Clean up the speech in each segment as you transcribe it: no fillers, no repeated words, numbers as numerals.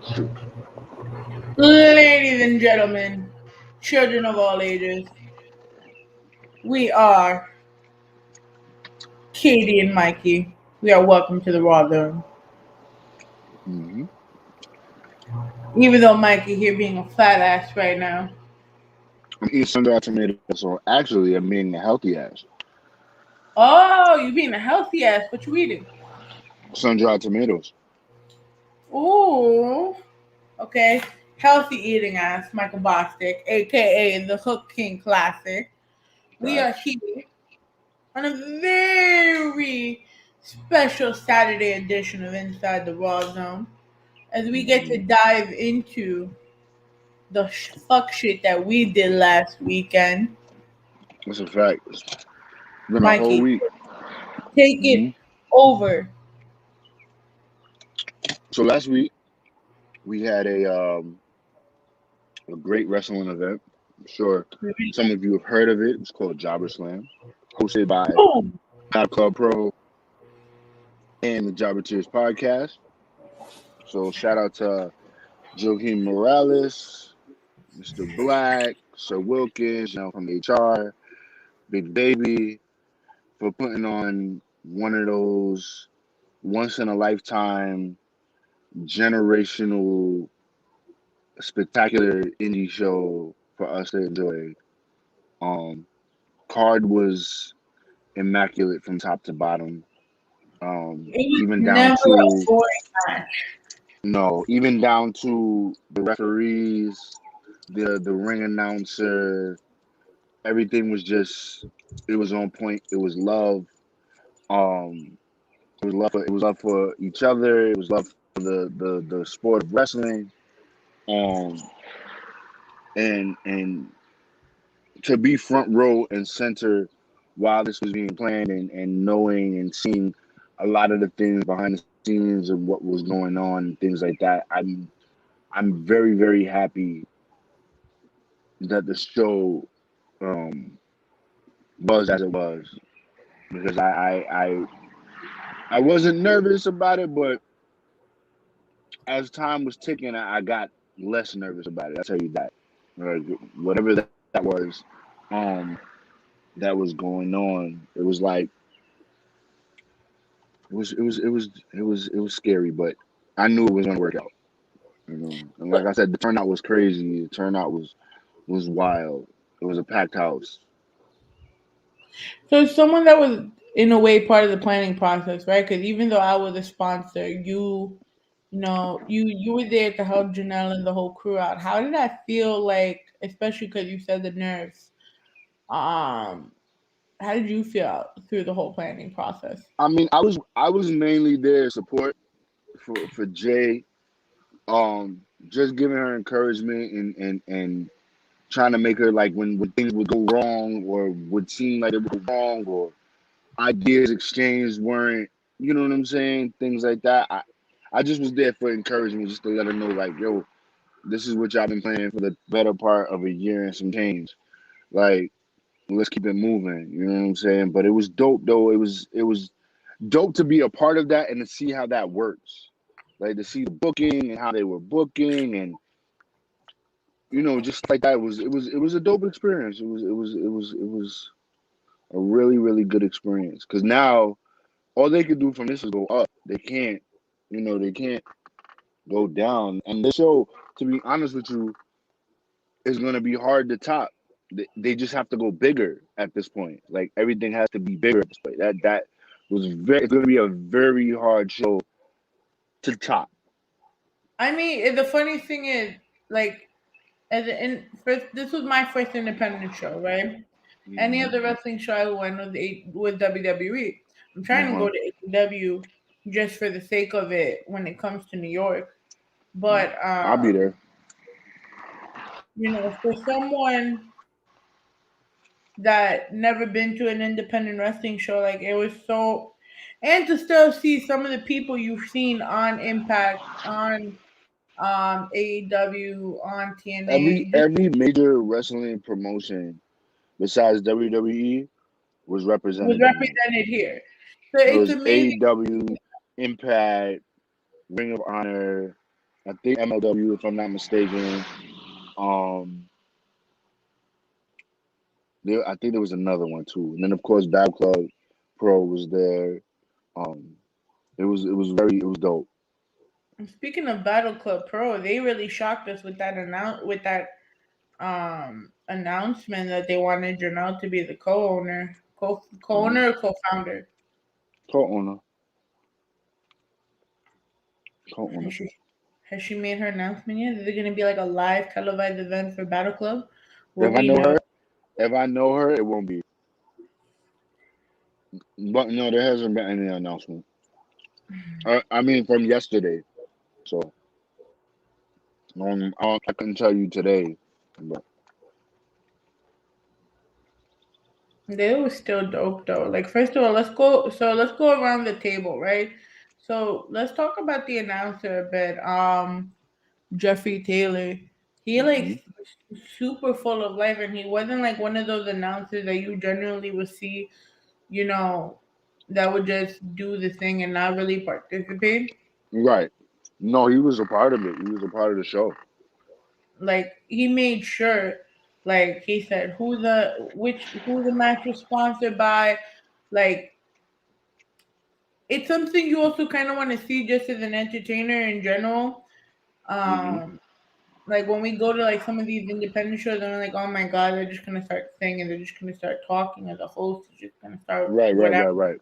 It's true. Ladies and gentlemen, children of all ages, we are Katie and Mikey. We are welcome to the Rawrdzone. Mm-hmm. Even though Mikey here being a fat ass right now. I'm eating sun-dried tomatoes, so actually, I'm eating a healthy ass. Oh, you being a healthy ass. What you eating? Sun-dried tomatoes. Ooh. Okay. Healthy eating ass, Michael Bostic, aka the Hook King Classic. We are Facts. here on a very special Saturday edition of Inside the Raw Zone as we get to Mm-hmm. dive into the fuck shit that we did last weekend. That's a fact. It's been a whole Mikey, week. take Mm-hmm. it over. So last week we had a great wrestling event. I'm sure some of you have heard of it. It's called Jobberslam, hosted by Boom. Not Club Pro and the Jobber Tears podcast. So shout out to Joaquin Morales, Mr. Black, Sir Wilkins, from HR, Big Baby, for putting on one of those once in a lifetime generational spectacular indie show for us to enjoy. Um, Card was immaculate from top to bottom. It was Even down never a to boring match. no, even down to the referees, the ring announcer, everything was just it was on point. It was love. Um, it was love for each other. It was love for the sport of wrestling. Um, and to be front row and center while this was being planned and knowing and seeing a lot of the things behind the scenes and what was going on and things like that. I'm very very happy that the show um, was as it was because I wasn't nervous about it, but as time was ticking, I got less nervous about it. I'll tell you that. Like, whatever that was, um, that was going on, it was like it was scary, but I knew it was gonna work out. And like I said, the turnout was crazy. The turnout was wild. It was a packed house. So someone that was in a way part of the planning process, right? Because even though I was a sponsor, you were there to help Janelle and the whole crew out. How did that feel like, especially because you said the nerves? Um, how did you feel through the whole planning process? I mean, I was mainly there support for Jay. Just giving her encouragement and trying to make her like when things would go wrong or would seem like it would go wrong or ideas exchanged weren't, you know what I'm saying? Things like that. I just was there for encouragement, just to let her know, like, yo, this is what y'all been planning for the better part of a year and some change. Like, let's keep it moving. You know what I'm saying? But it was dope though. It was dope to be a part of that and to see how that works. Like to see the booking and how they were booking and just like that. It was a dope experience. It was a really, really good experience. Cause now all they could do from this is go up. They can't go down. And this show, to be honest with you, is gonna be hard to top. They just have to go bigger at this point. Like everything has to be bigger at this point. That was very. It's gonna be a very hard show to top. I mean, the funny thing is, like, first, this was my first independent show, right? Any Mm-hmm. other wrestling show I went was WWE. I'm trying to go Uh-huh. to AEW just for the sake of it when it comes to New York. But I'll be there. for someone that never been to an independent wrestling show, like it was so, and to still see some of the people you've seen on Impact, on AEW, on Every TNA, just every major wrestling promotion besides WWE was was represented in there. represented here. So It it's was amazing. AEW, Impact, Ring of Honor. I think MLW, if I'm not mistaken. Um, I think there was another one too, and then of course Battle Club Pro was there. Um, it was dope. Speaking of Battle Club Pro, they really shocked us with that announcement that they wanted Janelle to be the Mm-hmm. co-owner or co-founder. Co-owner, Has co-owner. she has she made her announcement yet? Is it going to be like a live televised event for Battle Club? Will If I we know know? her, if I know her, it won't be. But no, there hasn't been any announcement. I mean, from yesterday. So I couldn't tell you today, but They was still dope though. Like first of all, let's go. So let's go around the table, right? So let's talk about the announcer a bit. Jeffrey Taylor. He hmm like super full of life, and he wasn't like one of those announcers that you generally would see, you know, that would just do the thing and not really participate. right. No, he was a part of it. He was a part of the show. Like he made sure, like he said, who the match was sponsored by. Like it's something you also kind of want to see just as an entertainer in general. hmm Um, like when we go to like some of these independent shows, and we're like, oh my god, they're just gonna start singing, they're just gonna start talking, and the host is just gonna start Right, right, whatever. right, right.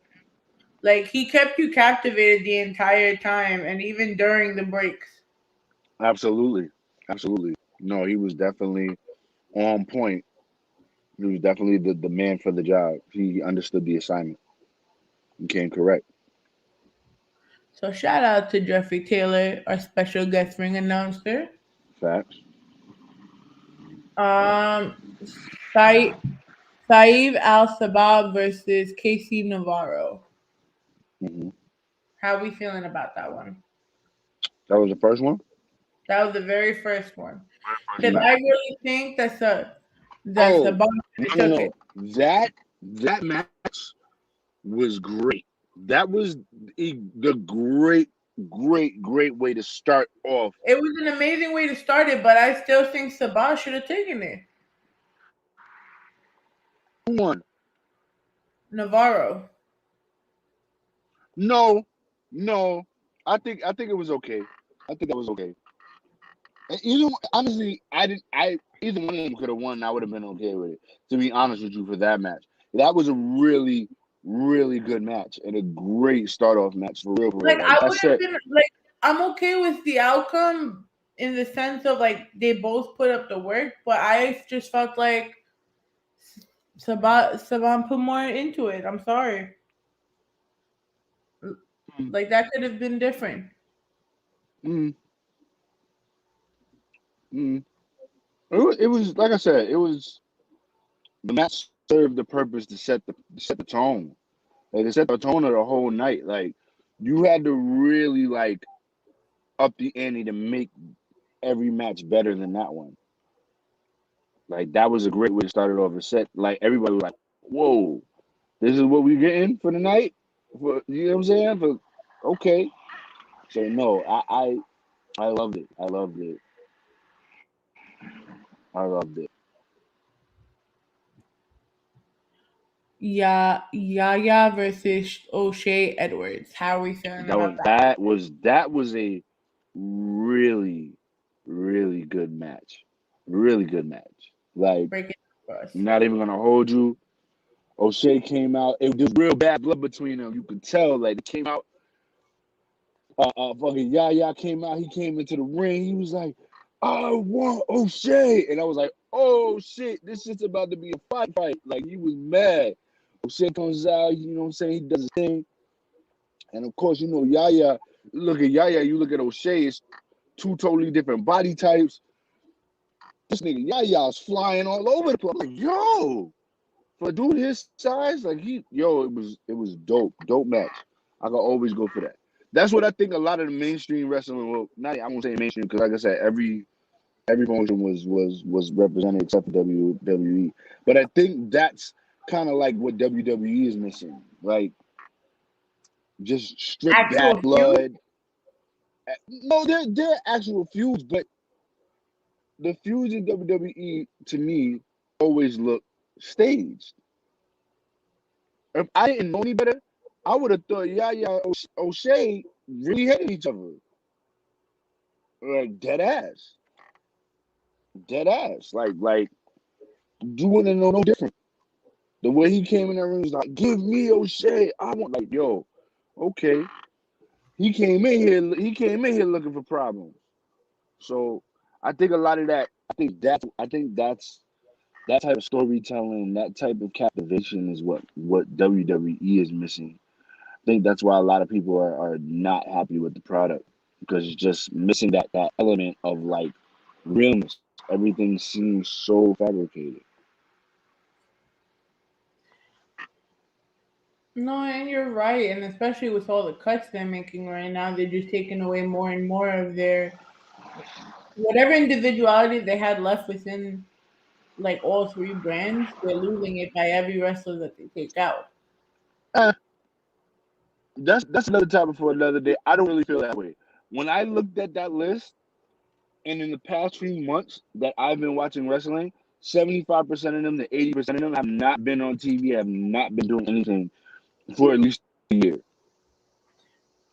Like he kept you captivated the entire time, and even during the breaks. Absolutely, absolutely. No, he was definitely on point. He was definitely the man for the job. He understood the assignment. He came correct. So shout out to Jeffrey Taylor, our special guest ring announcer. Facts. Um, Saeed Saeed Al Sabab versus Casey Navarro. hmm How we feeling about that one? That was the first one. That was the very first one. First Because match. I really think that's the Oh bomb that no, no, took it. no! That match was great. That was the great way to start off. It was an amazing way to start it, but I still think Sabah should have taken it. Who won? Navarro. No, no. I think it was okay. I think that was okay. And honestly, I didn't. I either one of them could have won. I would have been okay with it. To be honest with you, for that match, that was a really good match and a great start off match for real, for real. Like Like I I would have said, been like I'm okay with the outcome in the sense of like they both put up the work, but I just felt like Saban put more into it. I'm sorry. mm, Like that could have been different. mm, mm. It was like I said. It was the match served the purpose to set the tone. Like it set the tone of the whole night. Like you had to really like up the ante to make every match better than that one. Like that was a great way to start it off. It set like everybody was like, "Whoa, this is what we getting for the night." You know what I'm saying? Okay, so no, I loved it. I loved it. I loved it. Yeah, Yaya versus O'Shea Edwards. How are we feeling about that? That was a really really good match. Really good match. Like Break it for us. I'm not even gonna hold you. O'Shea came out. It was real bad blood between them. You could tell. Like it came out. Fucking Yaya came out. He came into the ring. He was like, "I want O'Shea," and I was like, "Oh shit, this shit's about to be a fight." Like he was mad. O'Shea comes out. You know what I'm saying? He does his thing, and of course, Yaya. Look at Yaya. You look at O'Shea. It's two totally different body types. This nigga Yaya's flying all over the place. I'm like, yo, for a dude his size, like it was dope match. I could always go for that. That's what I think a lot of the mainstream wrestling. Well, not I won't say mainstream because, like I said, every promotion was represented except for WWE. But I think that's kind of like what WWE is missing. Like just straight Actual bad feud? blood, No, they're actual feuds, but the feuds in WWE to me always look staged. If I didn't know any better, I would have thought Yaya O'Shea really hated each other. Like dead ass. Like you wouldn't know no different. The way he came in that room was like, "Give me O'Shea. I want like yo, okay." He came in here. He came in here looking for problems. So I think a lot of that. I think that's that type of storytelling, that type of captivation is what WWE is missing. I think that's why a lot of people are not happy with the product because it's just missing that element of like realness. Everything seems so fabricated. No, and you're right, and especially with all the cuts they're making right now, they're just taking away more and more of their whatever individuality they had left within like all three brands. They're losing it by every wrestler that they take out. Uh, that's another topic for another day. I don't really feel that way. When I looked at that list, and in the past few months that I've been watching wrestling, 75% of them to 80% of them have not been on TV, have not been doing anything for at least a year.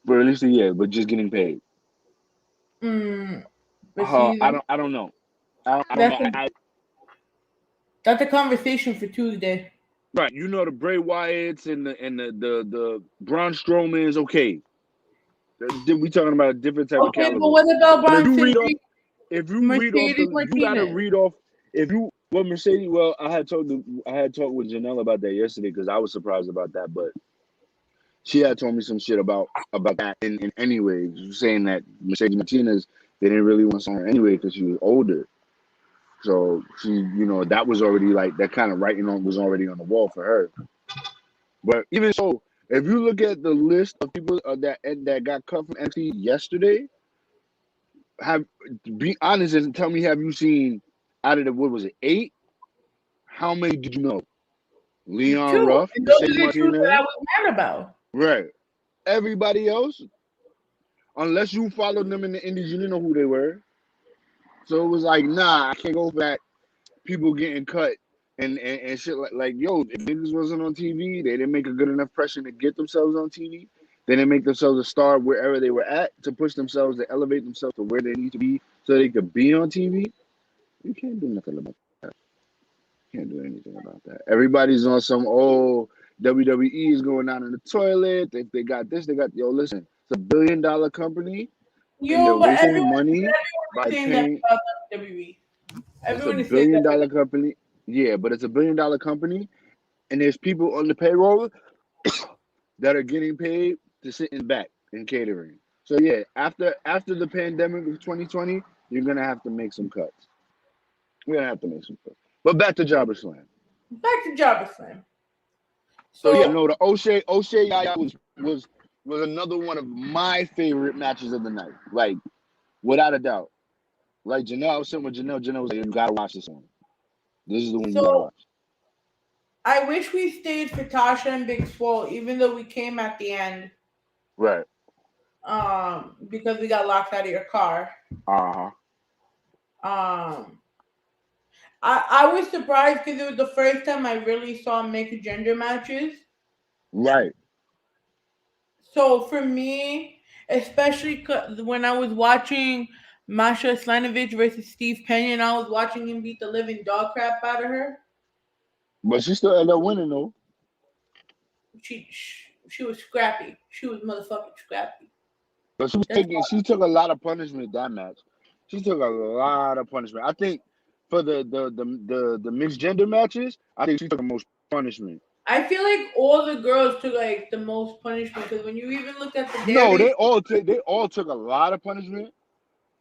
For at least a year, but just getting paid. Mm, but see, I don't know. I don't that's know. a that's a conversation for Tuesday. Right, you know the Bray Wyatts and the Braun Strowmans. Okay, we talking about a different type of Okay, but caliber. what about But Bronson Reed, if you read off Mercedes you gotta Martinez? read off if you well Mercedes. Well, I had talked with Janelle about that yesterday because I was surprised about that, but she had told me some shit about that in anyway, saying that Mercedes Martinez they didn't really want to sign her anyway because she was older. So she, that was already like that kind of writing on was already on the wall for her. But even so, if you look at the list of people that got cut from NXT yesterday, have be honest and tell me, have you seen out of the what was it 8? How many did you know? Leon Two, Ruff, and those Mercedes are the two that I Martinez, was mad about. right? Everybody else, unless you followed them in the Indies, you didn't know who they were. So it was like, nah, I can't go back. People getting cut and shit like yo, if niggas wasn't on TV, they didn't make a good enough pressure to get themselves on TV. They didn't make themselves a star wherever they were at to push themselves to elevate themselves to where they need to be so they could be on TV. You can't do nothing about that. Can't do anything about that. Everybody's on some WWE is going down in the toilet. They got this, they got yo. Listen, it's $1 billion company, and they're Yo, but wasting money everyone by is saying that paying. about WWE. It's a Everyone is saying billion that. dollar company. Yeah, but it's $1 billion company, and there's people on the payroll that are getting paid to sit in back in catering. So yeah, after the pandemic of 2020, you're gonna have to make some cuts. We're gonna have to make some cuts. But back to Jobberslam. Back to Jobberslam. So yeah, So no, the O'Shea Yaya was another one of my favorite matches of the night. Like without a doubt. Like Janelle, I was sitting with Janelle. Janelle was like, "You gotta watch this one. This is the one you gotta so watch." I wish we stayed for Tasha and Big Swole, even though we came at the end, Right. because we got locked out of your car. Uh huh. Um, I was surprised because it was the first time I really saw mixed gender matches. Right. So for me, especially when I was watching Masha Slanovich versus Steve Pena, and I was watching him beat the living dog crap out of her, But she still ended up winning though. she was scrappy. She was motherfucking scrappy. But That's she took a lot of punishment that match. She took a lot of punishment. I think for the mixed gender matches, I think she took the most punishment. I feel like all the girls took like the most punishment because when you even look at the No, Darius, they all took a lot of punishment.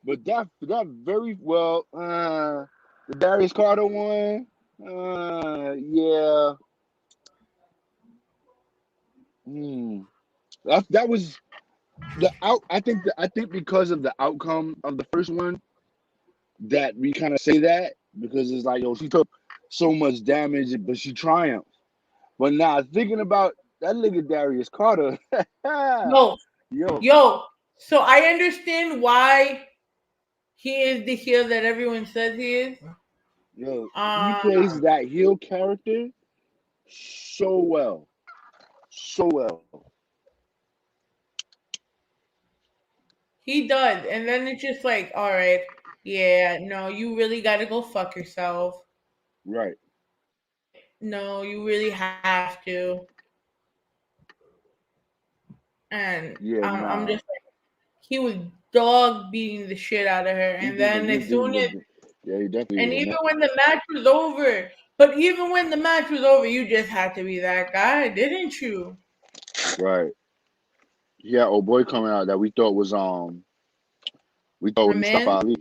But that very well the Darius Carter one, yeah. Hmm. That was the out. I think because of the outcome of the first one that we kind of say that because it's like yo she took so much damage but she triumphed. But now thinking about that nigga Darius Carter, yo, yo, yo, So I understand why he is the heel that everyone says he is. Yo, he Um, plays that heel character so well, so well. he does, and then it's just like, all right, yeah, no, you really got to go fuck yourself. Right. No, you really have to. And Yeah. I'm Nah. just like, he was dog beating the shit out of her, He and did. then He as did. soon as, Yeah. He definitely and was a even net. when the match was over, but even when the match was over, you just had to be that guy, didn't you? Right. Yeah. Oh boy, coming out that we thought was My Mustafa man. Ali.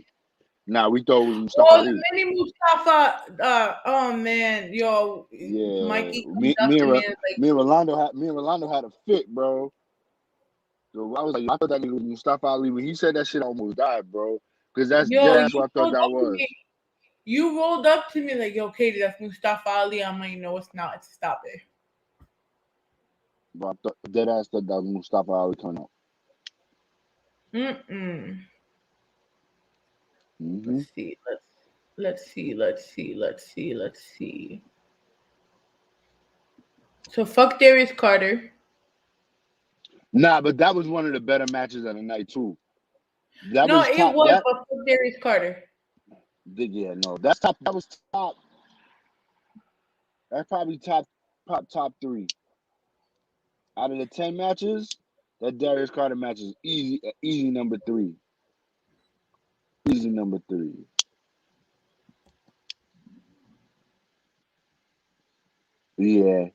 Nah, we thought it was Mustafa Oh, the Ali. mini Mustafa. Oh man, yo, Yeah. Mikey comes up to me and is like, Me and Rolando had a fit, bro. So I was like, I thought that nigga was Mustafa Ali. When he said that shit, I almost died, bro. Because that's yo, dead you ass what I thought rolled that up to me. was. You rolled up to me like, yo, Katie, that's Mustafa Ali. I'm like, no, it's not. Stop it. Bro, I thought, dead ass thought that was Mustafa Ali coming out. Mm-mm. Hmm. Let's see. Let's see. So fuck Darius Carter. Nah, but that was one of the better matches of the night too. That No, was it top. was, but fuck Darius Carter. Yeah, no, that's top. That was top. That's probably top three out of the 10 matches. That Darius Carter match is easy number three. Easy number three. Yeah,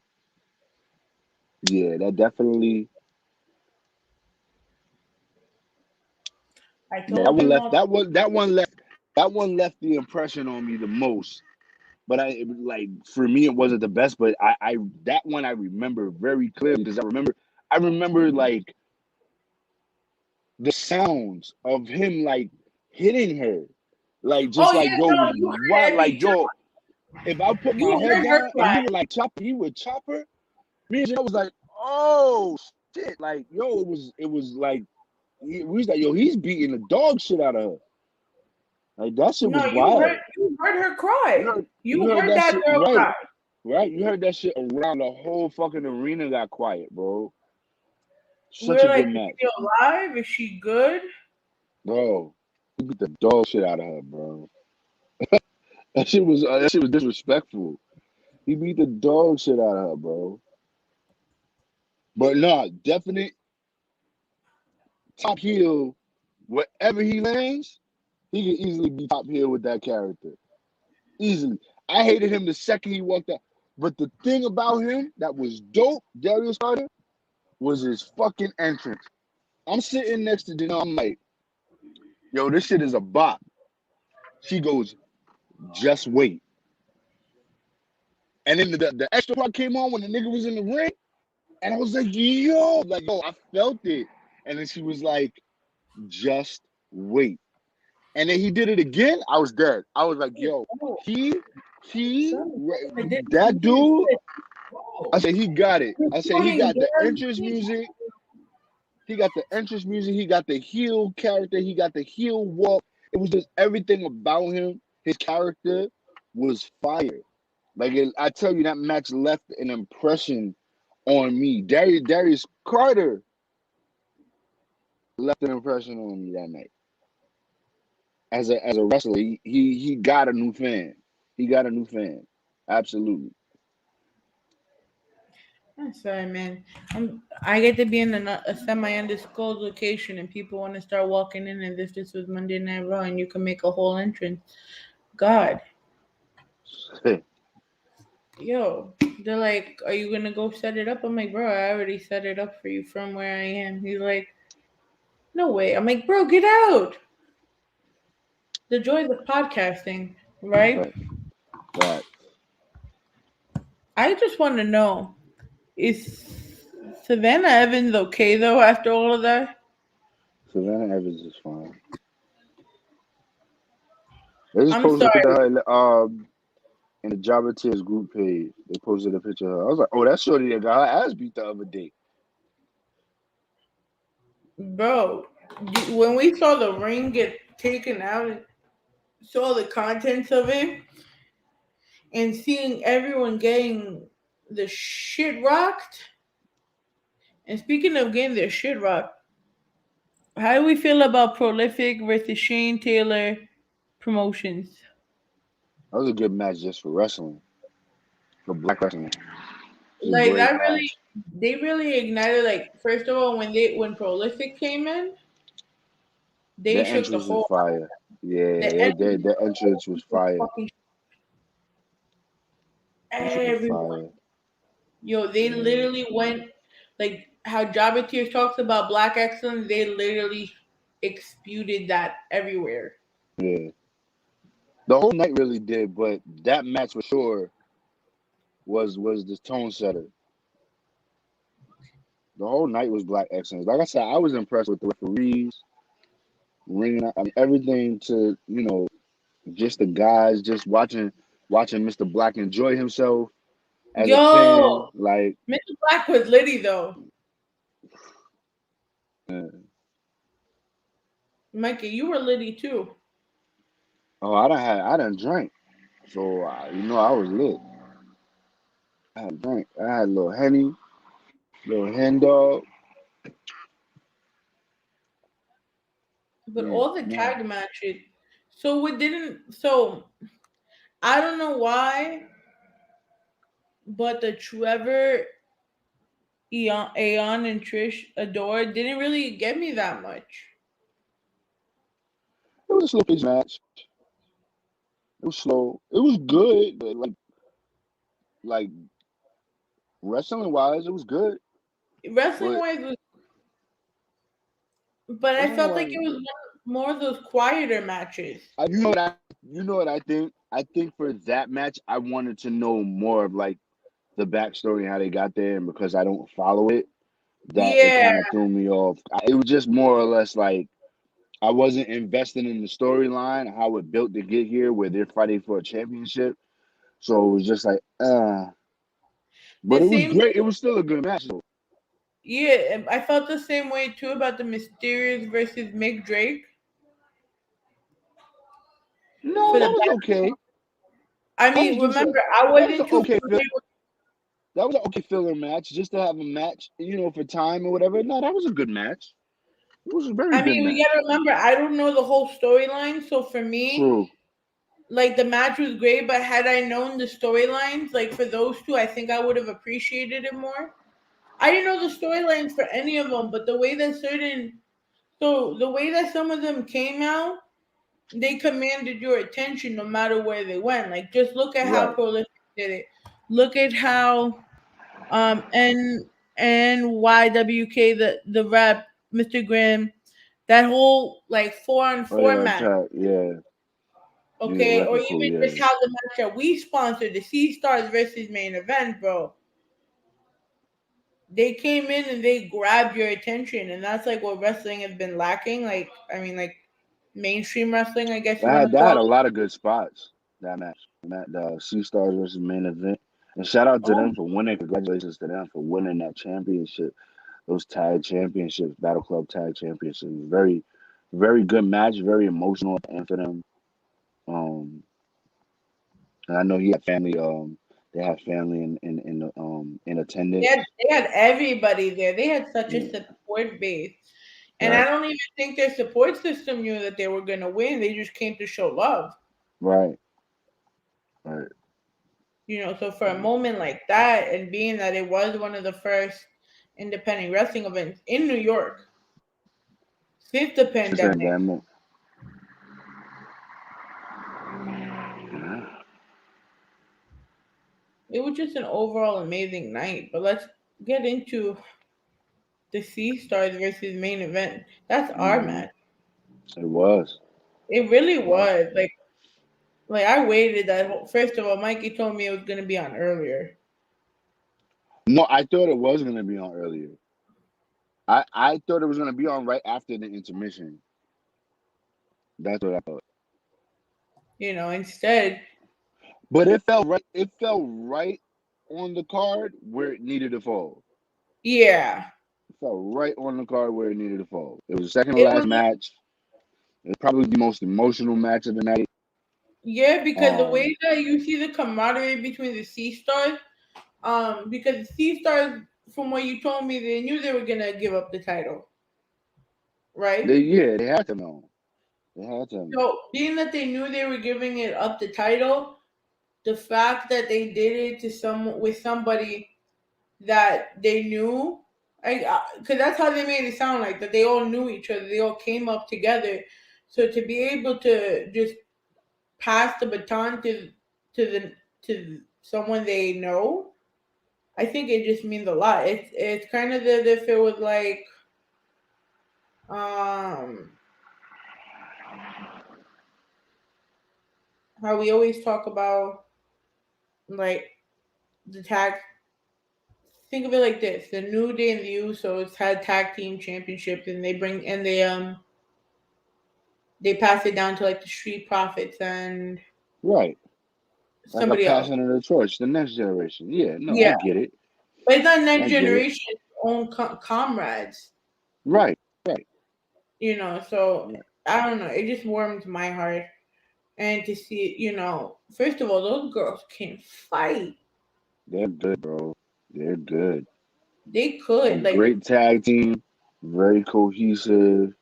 yeah, that definitely. I Yeah, that told one you left. not. That one left the impression on me the most. But like for me, it wasn't the best. But I that one I remember very clearly because I remember like the sounds of him like hitting her, like Oh just like yeah, yo, no, you heard what, every like chop. yo, if I put my You head heard her down and cry. he would chop her. Me and Jay was like, oh shit, like yo, it was like we was like yo, he's beating the dog shit out of her. Like that shit No, was wild. you heard her You cry. heard you You heard heard that that shit girl right, cry. right? You heard that shit around the whole fucking arena got quiet, bro. Such We're a like, good is match, she alive? Is she good? bro. He beat the dog shit out of her, bro. That shit was disrespectful. He beat the dog shit out of her, bro. But nah, definite top heel. Wherever he lands, he can easily be top heel with that character. Easily. I hated him the second he walked out. But the thing about him that was dope, Darius Carter, was his fucking entrance. I'm sitting next to Janelle. I'm like, yo, this shit is a bop. She goes, just wait. And then the extra part came on when the nigga was in the ring. And I was like, yo, I felt it. And then she was like, just wait. And then he did it again. I was dead. I was like, yo, Oh, he, son, I didn't that see dude, it. I said, he got it. You're I said, he fucking got the Darby. entrance music. He got the entrance music. He got the heel character. He got the heel walk. It was just everything about him. His character was fire. Like I tell you, that match left an impression on me. Darius Carter left an impression on me that night. As a wrestler, he got a new fan. He got a new fan. Absolutely. I'm sorry, man. I get to be in a semi-undisclosed location, and people want to start walking in as if this was Monday Night Raw, and you can make a whole entrance. God, yo, they're like, "Are you gonna go set it up?" I'm like, "Bro, I already set it up for you from where I am." He's like, "No way." I'm like, "Bro, get out." The joys of podcasting, right? Right. Right. I just want to know, is Savannah Evans okay though after all of that? Savannah Evans is fine. They just I'm posted a sorry, picture of her in the Jobber Tears group page. They posted a picture of her. I was like, oh, that's shorty that got her ass beat the other day. bro. When we saw the ring get taken out and saw the contents of it, and seeing everyone getting the shit rocked. And speaking of getting their shit rocked, how do we feel about Prolific versus Shane Taylor promotions? That was a good match just for wrestling, for black wrestling. It was a Like great that really, match. they really ignited. Like first of all, when Prolific came in, they The shook the entrance was whole. fire. Yeah, The the entrance was fire. fucking Entrance was everyone. fire. Yo, they Yeah, literally went like how Jabba Tears talks about black excellence. They literally exputed that everywhere. yeah. The whole night really did, but that match for sure was the tone setter. The whole night was black excellence. Like I said, I was impressed with the referees, ringing, I mean, everything to just the guys, just watching Mr. Black enjoy himself as a fan. Yo, Like, Mr. Black was litty though. uh, Mikey, you were litty too. oh, I done drank, so I was lit. I had drank. I had a little henny, little hen dog. But Yeah, all the man. tag matches. So we didn't. So I don't know why, but the Trevor, Aeon, and Trish Adore didn't really get me that much. It was a slow paced match. It was slow. It was good, but like wrestling wise, it was good. Wrestling But wise, but I wrestling felt like wise, it was more of those quieter matches. you know what I think. I think for that match, I wanted to know more of like the backstory and how they got there, and because I don't follow it, that it Yeah, kind of threw me off. It was just more or less like I wasn't invested in the storyline, how it built to get here, where they're fighting for a championship. So it was just like, the but it was same. great. It was still a good match, though. Yeah, I felt the same way too about the Mysterious versus Mick Drake No, for the that was back. okay. I That was mean, just a remember, I that was wasn't an too okay familiar with. that was an okay filler match, just to have a match, for time or whatever. No, that was a good match. It was a very I good mean, we match. gotta remember, I don't know the whole storyline, so for me, True. like the match was great, but had I known the storylines, like for those two, I think I would have appreciated it more. I didn't know the storylines for any of them, but the way that some of them came out, they commanded your attention no matter where they went. Like just look at how Right. Prolific did it. Look at how and YWK the rep Mr. Grimm, that whole like 4-on-4 Oh match, yeah, yeah, yeah. okay, or Wrecking crew, even just yeah. how the match that we sponsored, the Sea Stars versus main event, bro. They came in and they grabbed your attention, and that's like what wrestling has been lacking. Like I mean, like mainstream wrestling, I guess you want to That call had a it. lot of good spots. That match, the Sea Stars versus main event, and shout out to Oh, them for winning. Congratulations to them for winning that championship. Those tag championships, Battle Club tag championships. Very, very good match. Very emotional at the end for them. Um, and I know he had family. They had family in attendance. they had everybody there. They had such a Yeah, support base. And I right, don't even think their support system knew that they were going to win. They just came to show love. right, right. So for a moment like that, and being that it was one of the first independent wrestling events in New York since the Since then, pandemic, yeah. it was just an overall amazing night. But let's get into the Sea Stars versus main event. That's our Hmm. match. It was. It really It was. was. Like I waited first of all, Mikey told me it was going to be on earlier. No, I thought it was gonna be on earlier. I thought it was gonna be on right after the intermission. That's what I thought. Instead, But it fell right. It fell right on the card where it needed to fall. yeah. fell right on the card where it needed to fall. It was the second to It last was match. It was probably the most emotional match of the night. yeah, because the way Um, that you see the camaraderie between the Sea Stars, because the Sea Stars, from what you told me, they knew they were gonna give up the title, right? they had to know. They had to know. So being that they knew they were giving it up the title, the fact that they did it to somebody that they knew, because that's how they made it sound like that they all knew each other, they all came up together. So to be able to just pass the baton to someone they know, I think it just means a lot. It's kind of as if it was like um how we always talk about like the tag. Think of it like this: the New Day and the Usos had tag team championships, and they pass it down to like the Street Profits and Right. Like a somebody else. passing of the torch, the next generation. Yeah, no, I Yeah, get it. but it's not I next get it. generation own comrades, Right, right. So Yeah. I don't know. It just warmed my heart, and to see, first of all, those girls can fight. They're good, bro. They're good. They A could like, great tag team, very cohesive.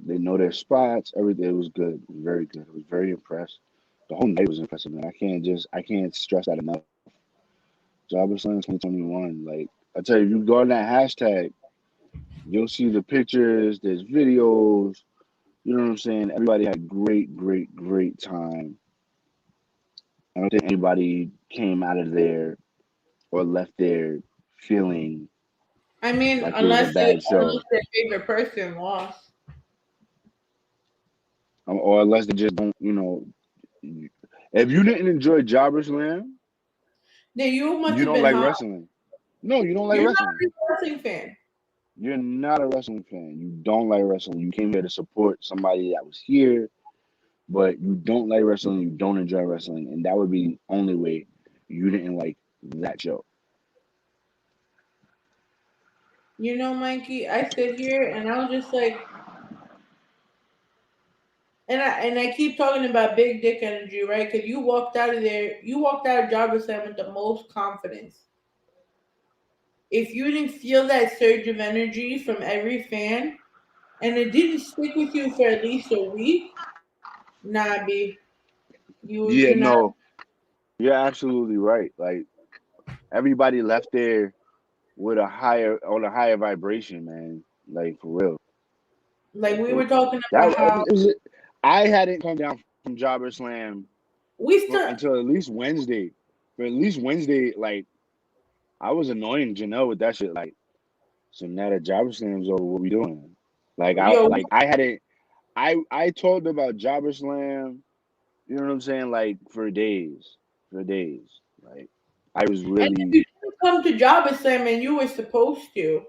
They know their spots. Everything was good. Very good. I was very impressed. The whole night was impressive, man. I can't stress that enough. Jobberslam 2021. Like I tell you, if you go on that hashtag, you'll see the pictures. There's videos. You know what I'm saying? Everybody had great, great, great time. I don't think anybody came out of there or left there feeling I mean, like it was a bad unless show, their favorite person lost. or unless they just don't. If you didn't enjoy Jobberslam, Then you must you have don't been like hot. wrestling. No, you don't like You're not wrestling. a wrestling fan. You're not a wrestling fan. You don't like wrestling. You came here to support somebody that was here, but you don't like wrestling. You don't enjoy wrestling, and that would be the only way you didn't like that show. Mikey, I sit here and I was just like, and I keep talking about big dick energy, right? Because you walked out of there, you walked out of Jobberslam with the most confidence. If you didn't feel that surge of energy from every fan, and it didn't stick with you for at least a week, nah, B, Yeah, you're not. no, you're absolutely right. Like everybody left there with a higher vibration, man. Like for real. Like we It, were talking that about how it was. I hadn't come down from Jobberslam we still. until at least Wednesday. For at least Wednesday, like I was annoying Janelle with that shit. Like, so now that Jobberslam's over, what we doing? Like Yo, I hadn't. I told her about Jobberslam. You know what I'm saying? Like for days. Like I was and if really. you didn't come to Jobberslam and you were supposed to,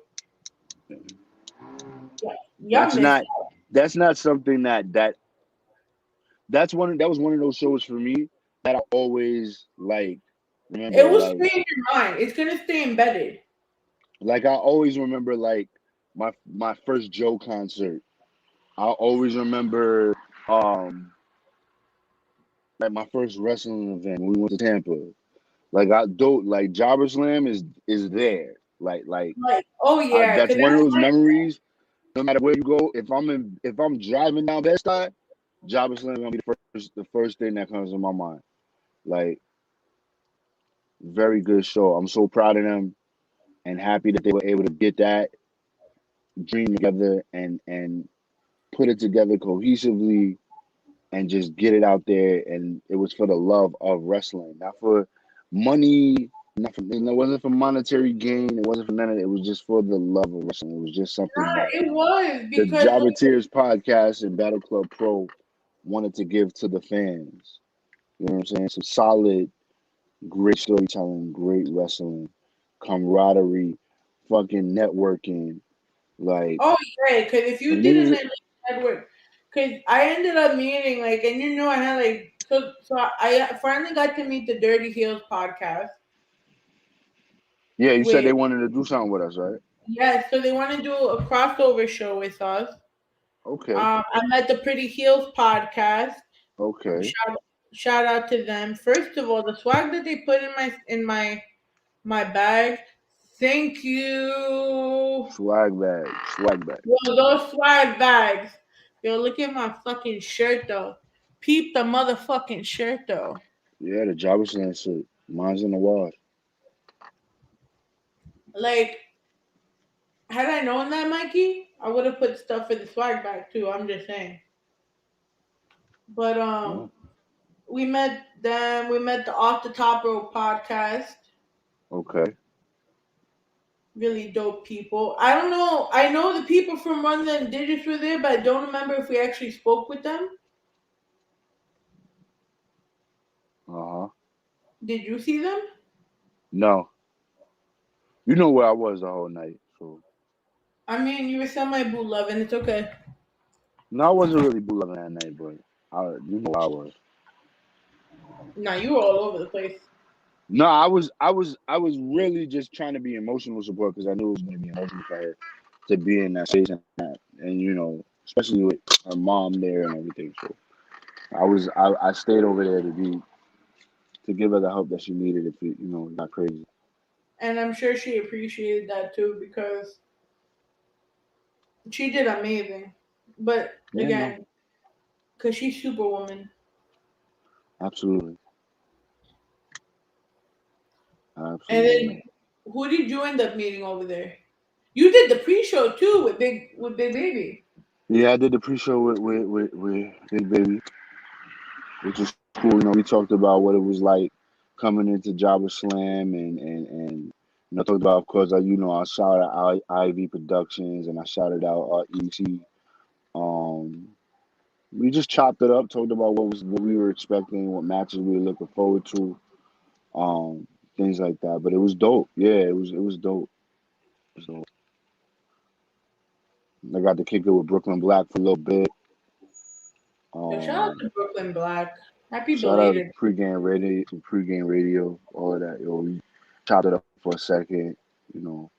yeah, y'all That's missed. not. That's not something that was one of those shows for me that I always like It remember will stay in your mind. It's gonna stay embedded. like I always remember like my first Joe concert. I always remember um like my first wrestling event when we went to Tampa. Like I don't like Jobberslam is there. Like, oh yeah, That's because one of that's those memories. No matter where you go, if I'm driving down Bed Stuy, Jobberslam is gonna be the first thing that comes to my mind. Like very good show. I'm so proud of them and happy that they were able to get that dream together and put it together cohesively and just get it out there. And it was for the love of wrestling, not for money, not for, it wasn't for monetary gain. It wasn't for none of it. It was just for the love of wrestling. It was just something not. that It was the because Jobbeteers podcast and Battle Club Pro wanted to give to the fans. You know what I'm saying? Some solid, great storytelling, great wrestling, camaraderie, fucking networking. Like, oh yeah, because if you and didn't niggas, at least network, because I ended up meeting like, and I had like, so I finally got to meet the Dirty Heels podcast yeah, you said they with wanted to do something with us, right? Yes, so they want to do a crossover show with us. Okay. I met the Pretty Heels podcast. Okay. Shout shout out to them. First of all, the swag that they put in my bag. Thank you. Swag bag. Swag bag. Yo, those swag bags. Yo, look at my fucking shirt though. Peep the motherfucking shirt though. Yeah, the Jobberslam suit. Mine's in the wash. Like, had I known that, Mikey, I would have put stuff in the swag bag too. I'm just saying. But Yeah. we met them. We met the Off the Top Rope podcast. Okay. Really dope people. I don't know. I know the people from Run the Digits were there, but I don't remember if we actually spoke with them. Uh huh. Did you see them? No. You know where I was the whole night, so. I mean, you were semi boot loving. It's okay. No, I wasn't really boo loving that night, but you know where I was. Nah, you were all over the place. No, I was really just trying to be emotional support because I knew it was going to be emotional for her to be in that space and especially with her mom there and everything. So I stayed over there to give her the help that she needed if it got crazy. And I'm sure she appreciated that too because she did amazing. But Yeah, no, again, because she's Superwoman. absolutely, And absolutely. then who did you end up meeting over there? You did the pre-show too with Big Baby. Yeah, I did the pre-show with Big Baby, which was cool. We talked about what it was like coming into Jobberslam and talked about, of course, I shouted out Ivy Productions and I shouted out EC. Um, we just chopped it up, talked about what we were expecting, what matches we were looking forward to, um, things like that. But it was dope. Yeah, it was dope. It was dope. I got to kick it with Brooklyn Black for a little bit. So shout out Um, to Brooklyn Black. Happy Shout out to belated. pregame radio, all of that. We chopped it up for a second, you know.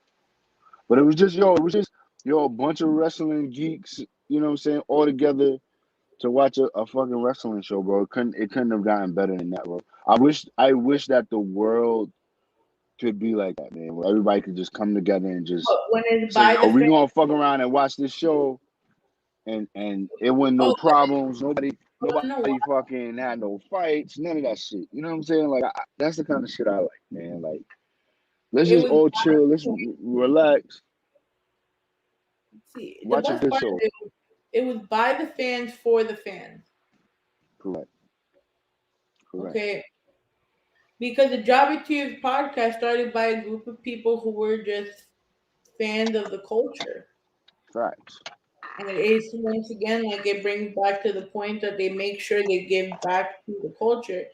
But it was just a bunch of wrestling geeks, you know what I'm saying, all together to watch a fucking wrestling show, bro. It couldn't have gotten better than that, bro. I wish that the world could be like that, man, where everybody could just come together and just But when it's say, by yo, the we gonna fans, fuck around and watch this show and it wasn't no oh, problems. Nobody no, fucking had no fights. None of that shit. You know what I'm saying? Like that's the kind of shit I like, man. Like let's it just was all chill. Let's relax. see the Watch a best good part show. is it was by the fans for the fans. Correct. Correct. Okay, because the Jobby Tears podcast started by a group of people who were just fans of the culture. Facts. And it is once again like it brings back to the point that they make sure they give back to the culture.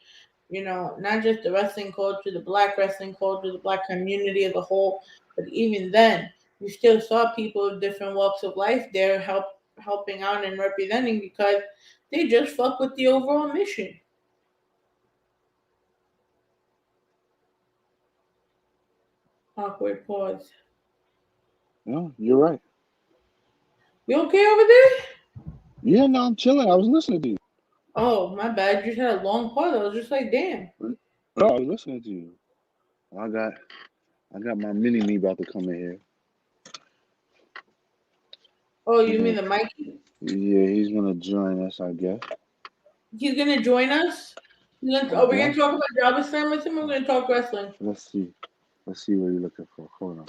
Not just the wrestling culture, the black wrestling culture, the black community as a whole, but even then, you still saw people of different walks of life there helping out and representing because they just fuck with the overall mission. Awkward pause. No, you're right. You okay over there? Yeah, no, I'm chilling. I was listening to you. Oh, my bad. You just had a long pause. I was just like, damn. No, I was listening to you. I got I got my mini me about to come in here. Oh, He's you mean gonna the Mikey? yeah, he's gonna join us, I guess. He's gonna join us. I Are we gonna guess. talk about Java Slam with him? Or we're gonna talk wrestling. Let's see. Let's see what you're looking for. Hold on.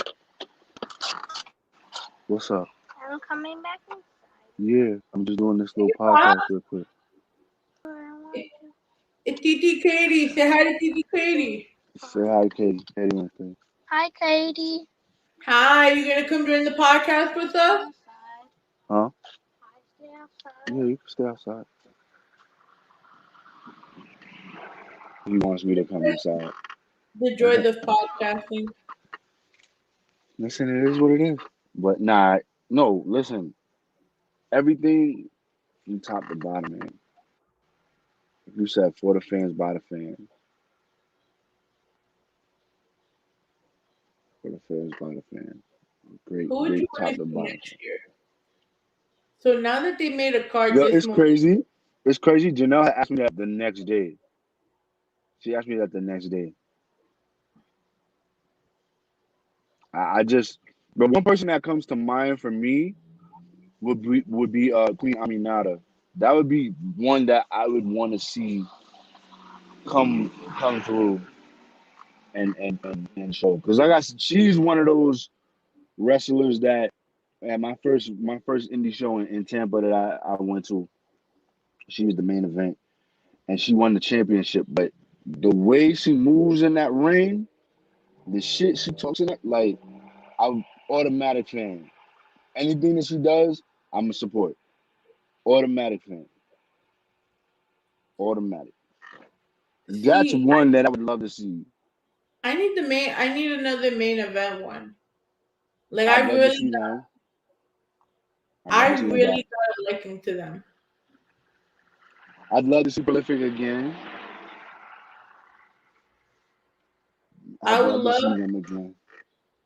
What's up? I'm coming back inside. Yeah, I'm just doing this little Huh? podcast real quick. Where I want to. It's TT Katie. Say hi to TT Katie. Say hi, Katie. Katie wants to. Hi, Katie. Hi, you gonna come join the podcast with Stay us? outside. Huh? Hi, stay Yeah, outside. you can stay outside. He wants me to come inside. The joy of podcasting. Listen, it is what it is. But nah, no, listen. Everything from top to bottom, man. You said for the fans, by the fans. For the fans, by the fans. Who would you Great want top to to see bottom. next year? So now that they made a card Yo, this it's month, crazy. It's crazy. Janelle asked me that the next day. She asked me that the next day. I just, the one person that comes to mind for me would be Queen Aminata. That would be one that I would want to see come through and show. Because like I said, she's one of those wrestlers that at my first indie show in Tampa that I went to, she was the main event and she won the championship. But the way she moves in that ring, the shit she talks in it, like I'm automatic fan. Anything that she does, I'm a support. Automatic fan. Automatic. That's see, one that I would love to see. I need another main event one. Like I'd love to see them. I'd love I to see them back. really got a liking to them. I'd love to see Prolific again. I I'd would love to love. see them again.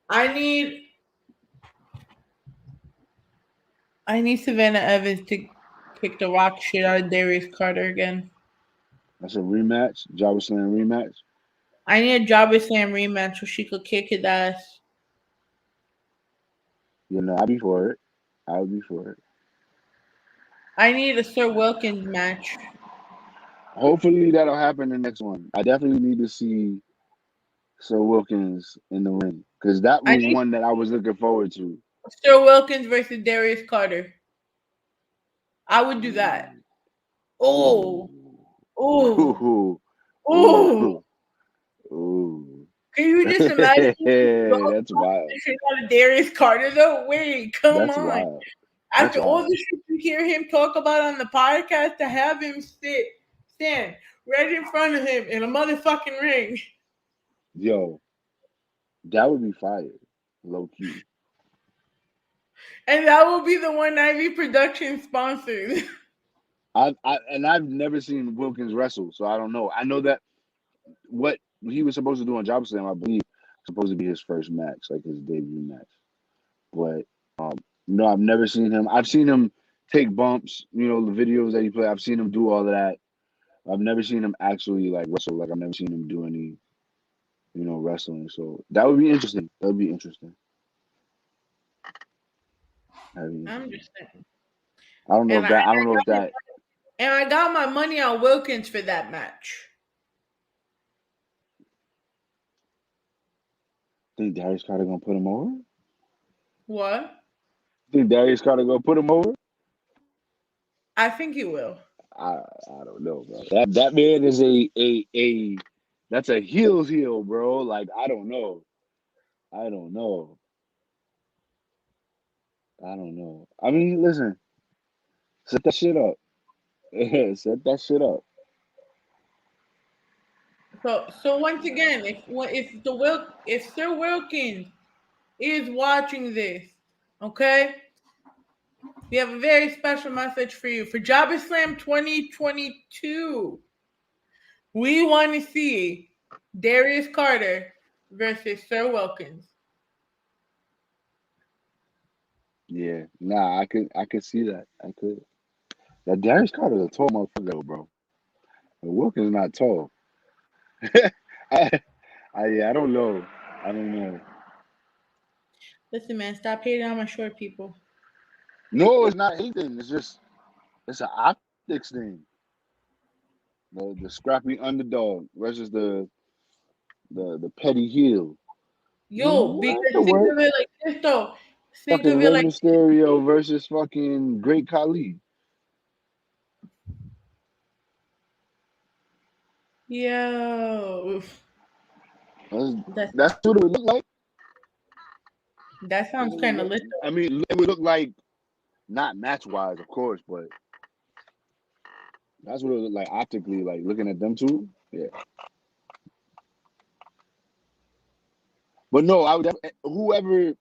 I need. I need Savannah Evans to kick the rock shit out of Darius Carter again. That's a rematch. Jobberslam rematch. I need a Jobberslam rematch so she could kick his ass. You know, I'd be for it. I would be for it. I need a Sir Wilkins match. Hopefully that'll happen in the next one. I definitely need to see Sir Wilkins in the ring because that I was need one that I was looking forward to. Sir Wilkins versus Darius Carter. I would do that. Ooh, Oh, ooh, oh, ooh, oh. ooh, ooh. Can you just imagine dog That's fucking wild. the shit out of Darius Carter though? Wait, come That's on. wild. That's After all wild. the shit you hear him talk about on the podcast, to have him stand right in front of him in a motherfucking ring. Yo, that would be fire. Low key. And that will be the One Ivy production sponsored. I've never seen Wilkins wrestle, so I don't know. I know that what he was supposed to do on Jobberslam, I believe, supposed to be his first match, like his debut match. But no, I've never seen him. I've seen him take bumps, the videos that he played. I've seen him do all of that. I've never seen him actually like wrestle. Like I've never seen him do any, wrestling. So that would be interesting. That would be interesting. That'd be I'm interesting. just saying. I don't know And if I, that. I don't know if that. and I got my money on Wilkins for that match. Think Darius Carter gonna put him over? What? Think Darius Carter gonna put him over? I think he will. I don't know, bro. That man is a that's a heel, bro. Like I don't know. I don't know. I don't know. I mean, listen, set that shit up. Set that shit up. So once again, if Sir Wilkins is watching this, okay, we have a very special message for you for Jobberslam 2022. We want to see Darius Carter versus Sir Wilkins. Yeah. Nah, I could see that. I could. That Darius Carter's a tall motherfucker, bro. And Wilkins not tall. I, yeah, I don't know. I don't know. Listen, man, stop hating on my short people. No, it's not anything. It's an optics thing. The scrappy underdog versus the petty heel. Yo, What the because think word? of it like this though. Think Fucking of it Rey like, Mysterio versus fucking Great Khali. yo, That's, that that's what it would look like. that That's sounds what it would kind of look. lit. I mean, it would look like not match wise, of course, but that's what it would look like optically. Like looking at them two, yeah. But no, I would whoever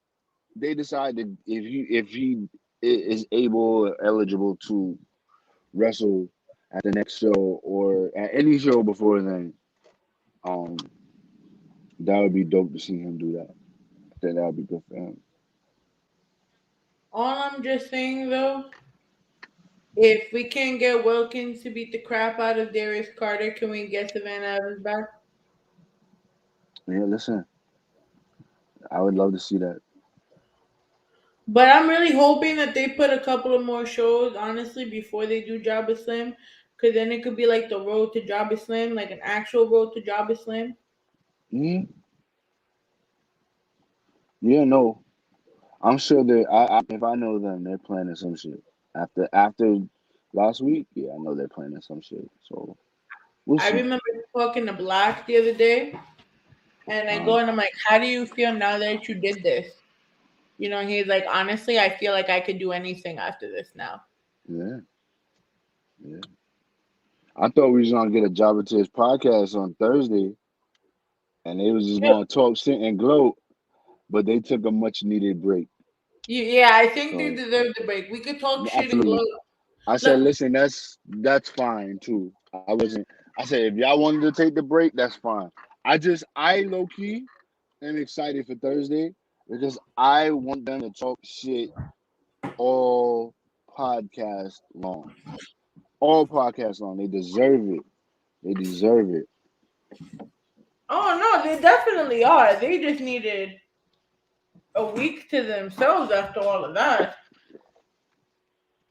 they decide that if he is able or eligible to wrestle at the next show or at any show before then, um, that would be dope to see him do that. I think that would be good for him. All I'm just saying though, if we can't get Wilkins to beat the crap out of Darius Carter, can we get Savannah Evans back? Yeah, listen, I would love to see that. But I'm really hoping that they put a couple of more shows, honestly, before they do Jobberslam, because then it could be like the road to Jobberslam, like an actual road to Jobberslam. Mm, yeah, no, I'm sure that if I know them, they're planning some shit. After last week, yeah, I know they're planning some shit. So we'll I see. remember talking to Black the other day, and I Uh, go and I'm like, "How do you feel now that you did this?" You know, and he's like, "Honestly, I feel like I could do anything after this now." yeah, yeah. I thought we was gonna get a Jabba to his podcast on Thursday, and they was just gonna talk shit and gloat, but they took a much needed break. Yeah, I think they So deserve the break. We could talk shit and glow. absolutely. I said, Look, listen, that's fine too. I wasn't. I said, if y'all wanted to take the break, that's fine. I low key am excited for Thursday because I want them to talk shit all podcast long, all podcast long. They deserve it. They deserve it. oh no, they definitely are. They just needed a week to themselves after all of that.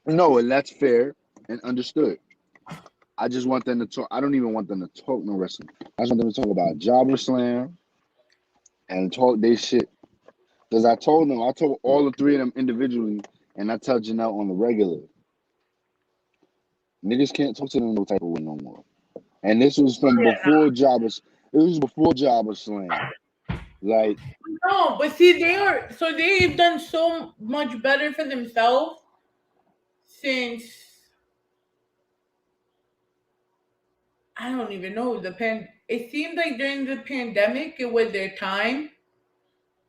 No, and that's fair and understood. I just want them to talk. I don't even want them to talk no wrestling. I just want them to talk about Jobberslam and talk their shit. Because I told all the three of them individually, and I tell Janelle on the regular, niggas can't talk to them no type of way no more. And this was from before Jobbers. It was before Jobberslam. Like No, but see, they've done so much better for themselves since I don't even know the pan. It seemed like during the pandemic, it was their time.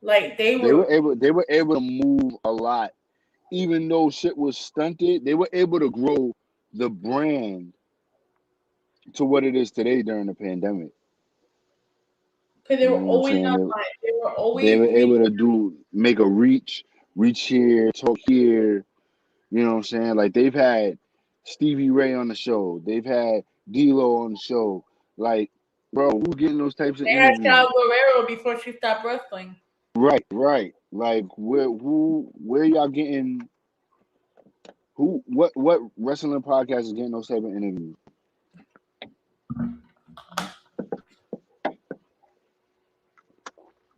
Like they were, they were able to move a lot, even though shit was stunted. They were able to grow the brand to what it is today during the pandemic. because they You were know what I'm always saying? online. They were They always were reaching. able to make a reach here, talk here. You know what I'm saying? Like they've had Stevie Ray on the show. They've had D-Lo on the show. Like, bro, who's getting those types of They had Chao interviews? Guerrero before she stopped wrestling. Right, right. Like where y'all getting what wrestling podcast is getting those type of interviews?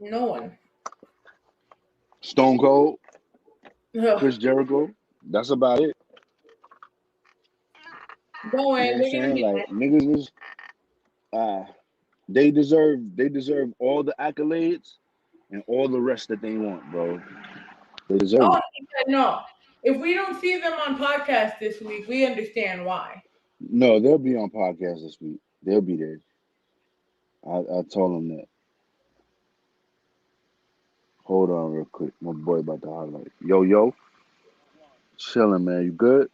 No one. Stone Cold, Ugh. Chris Jericho. That's about it. Don't You know worry, what I'm they're gonna saying? be Like niggas is uh they deserve all the accolades and all the rest that they want, bro. They deserve Oh, it. no. If we don't see them on podcast this week, we understand why. No, they'll be on podcast this week. They'll be there. I told them that. Hold on real quick. My boy about to highlight. Yo, chilling, man. You good?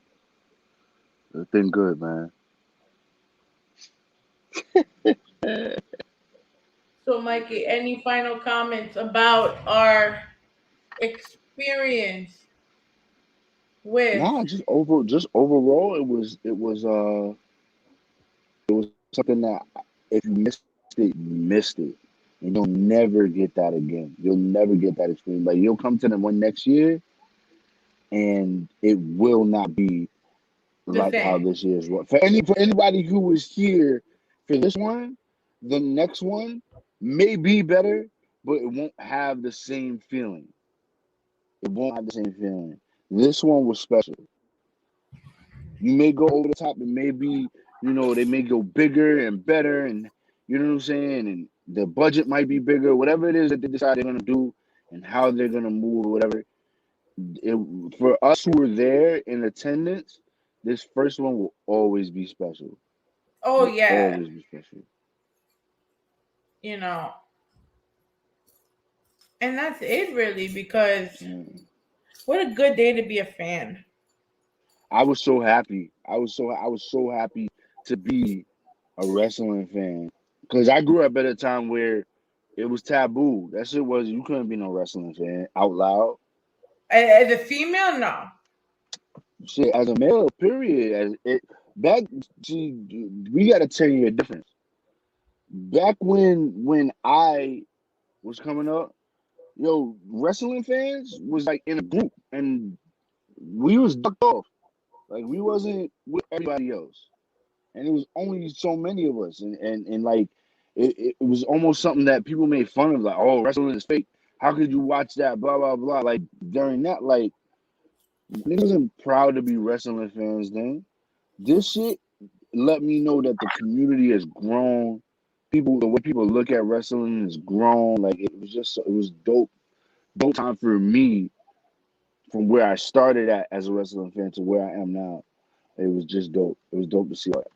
Everything good, man. So, Mikey, any final comments about our experience with? Nah, just overall, it was something that if you missed it, you missed it. And you'll never get that again. You'll never get that experience. Like you'll come to the one next year, and it will not be The like how same. this year's was. For anybody who was here for this one, the next one may be better, but it won't have the same feeling. It won't have the same feeling. This one was special. You may go over the top, and maybe they may go bigger and better, and you know what I'm saying, and the budget might be bigger, whatever it is that they decide they're gonna do, and how they're gonna move or whatever. For us who were there in attendance, this first one will always be special. Oh, Will yeah. always be special. You know, and that's it, really, because Mm. what a good day to be a fan. I was so happy. I was so happy to be a wrestling fan because I grew up at a time where it was taboo. That shit was you couldn't be no wrestling fan out loud. As a female, no. Shit, as a male, period. As it back, see, we got a 10-year difference. Back when I was coming up, yo, wrestling fans was like in a group, and we was ducked off. Like we wasn't with everybody else, and it was only so many of us, and like it was almost something that people made fun of, like, oh, wrestling is fake. How could you watch that? Blah blah blah. Like during that, like niggas wasn't proud to be wrestling fans then. This shit let me know that the community has grown. People, the way people look at wrestling has grown. Like it was dope time for me from where I started at as a wrestling fan to where I am now. It was just dope. It was dope to see all that.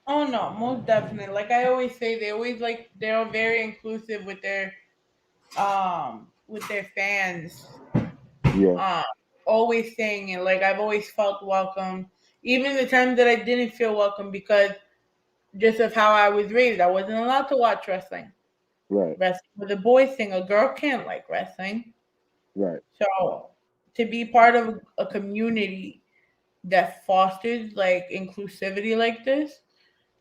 Oh no, most definitely. Like I always say, they always like they're very inclusive with their fans. Yeah, Um, always saying it. Like I've always felt welcome, even the times that I didn't feel welcome because just of how I was raised. I wasn't allowed to watch wrestling. right, Wrestling was a boy thing. A girl can't like wrestling. right. So to be part of a community that fosters like inclusivity like this,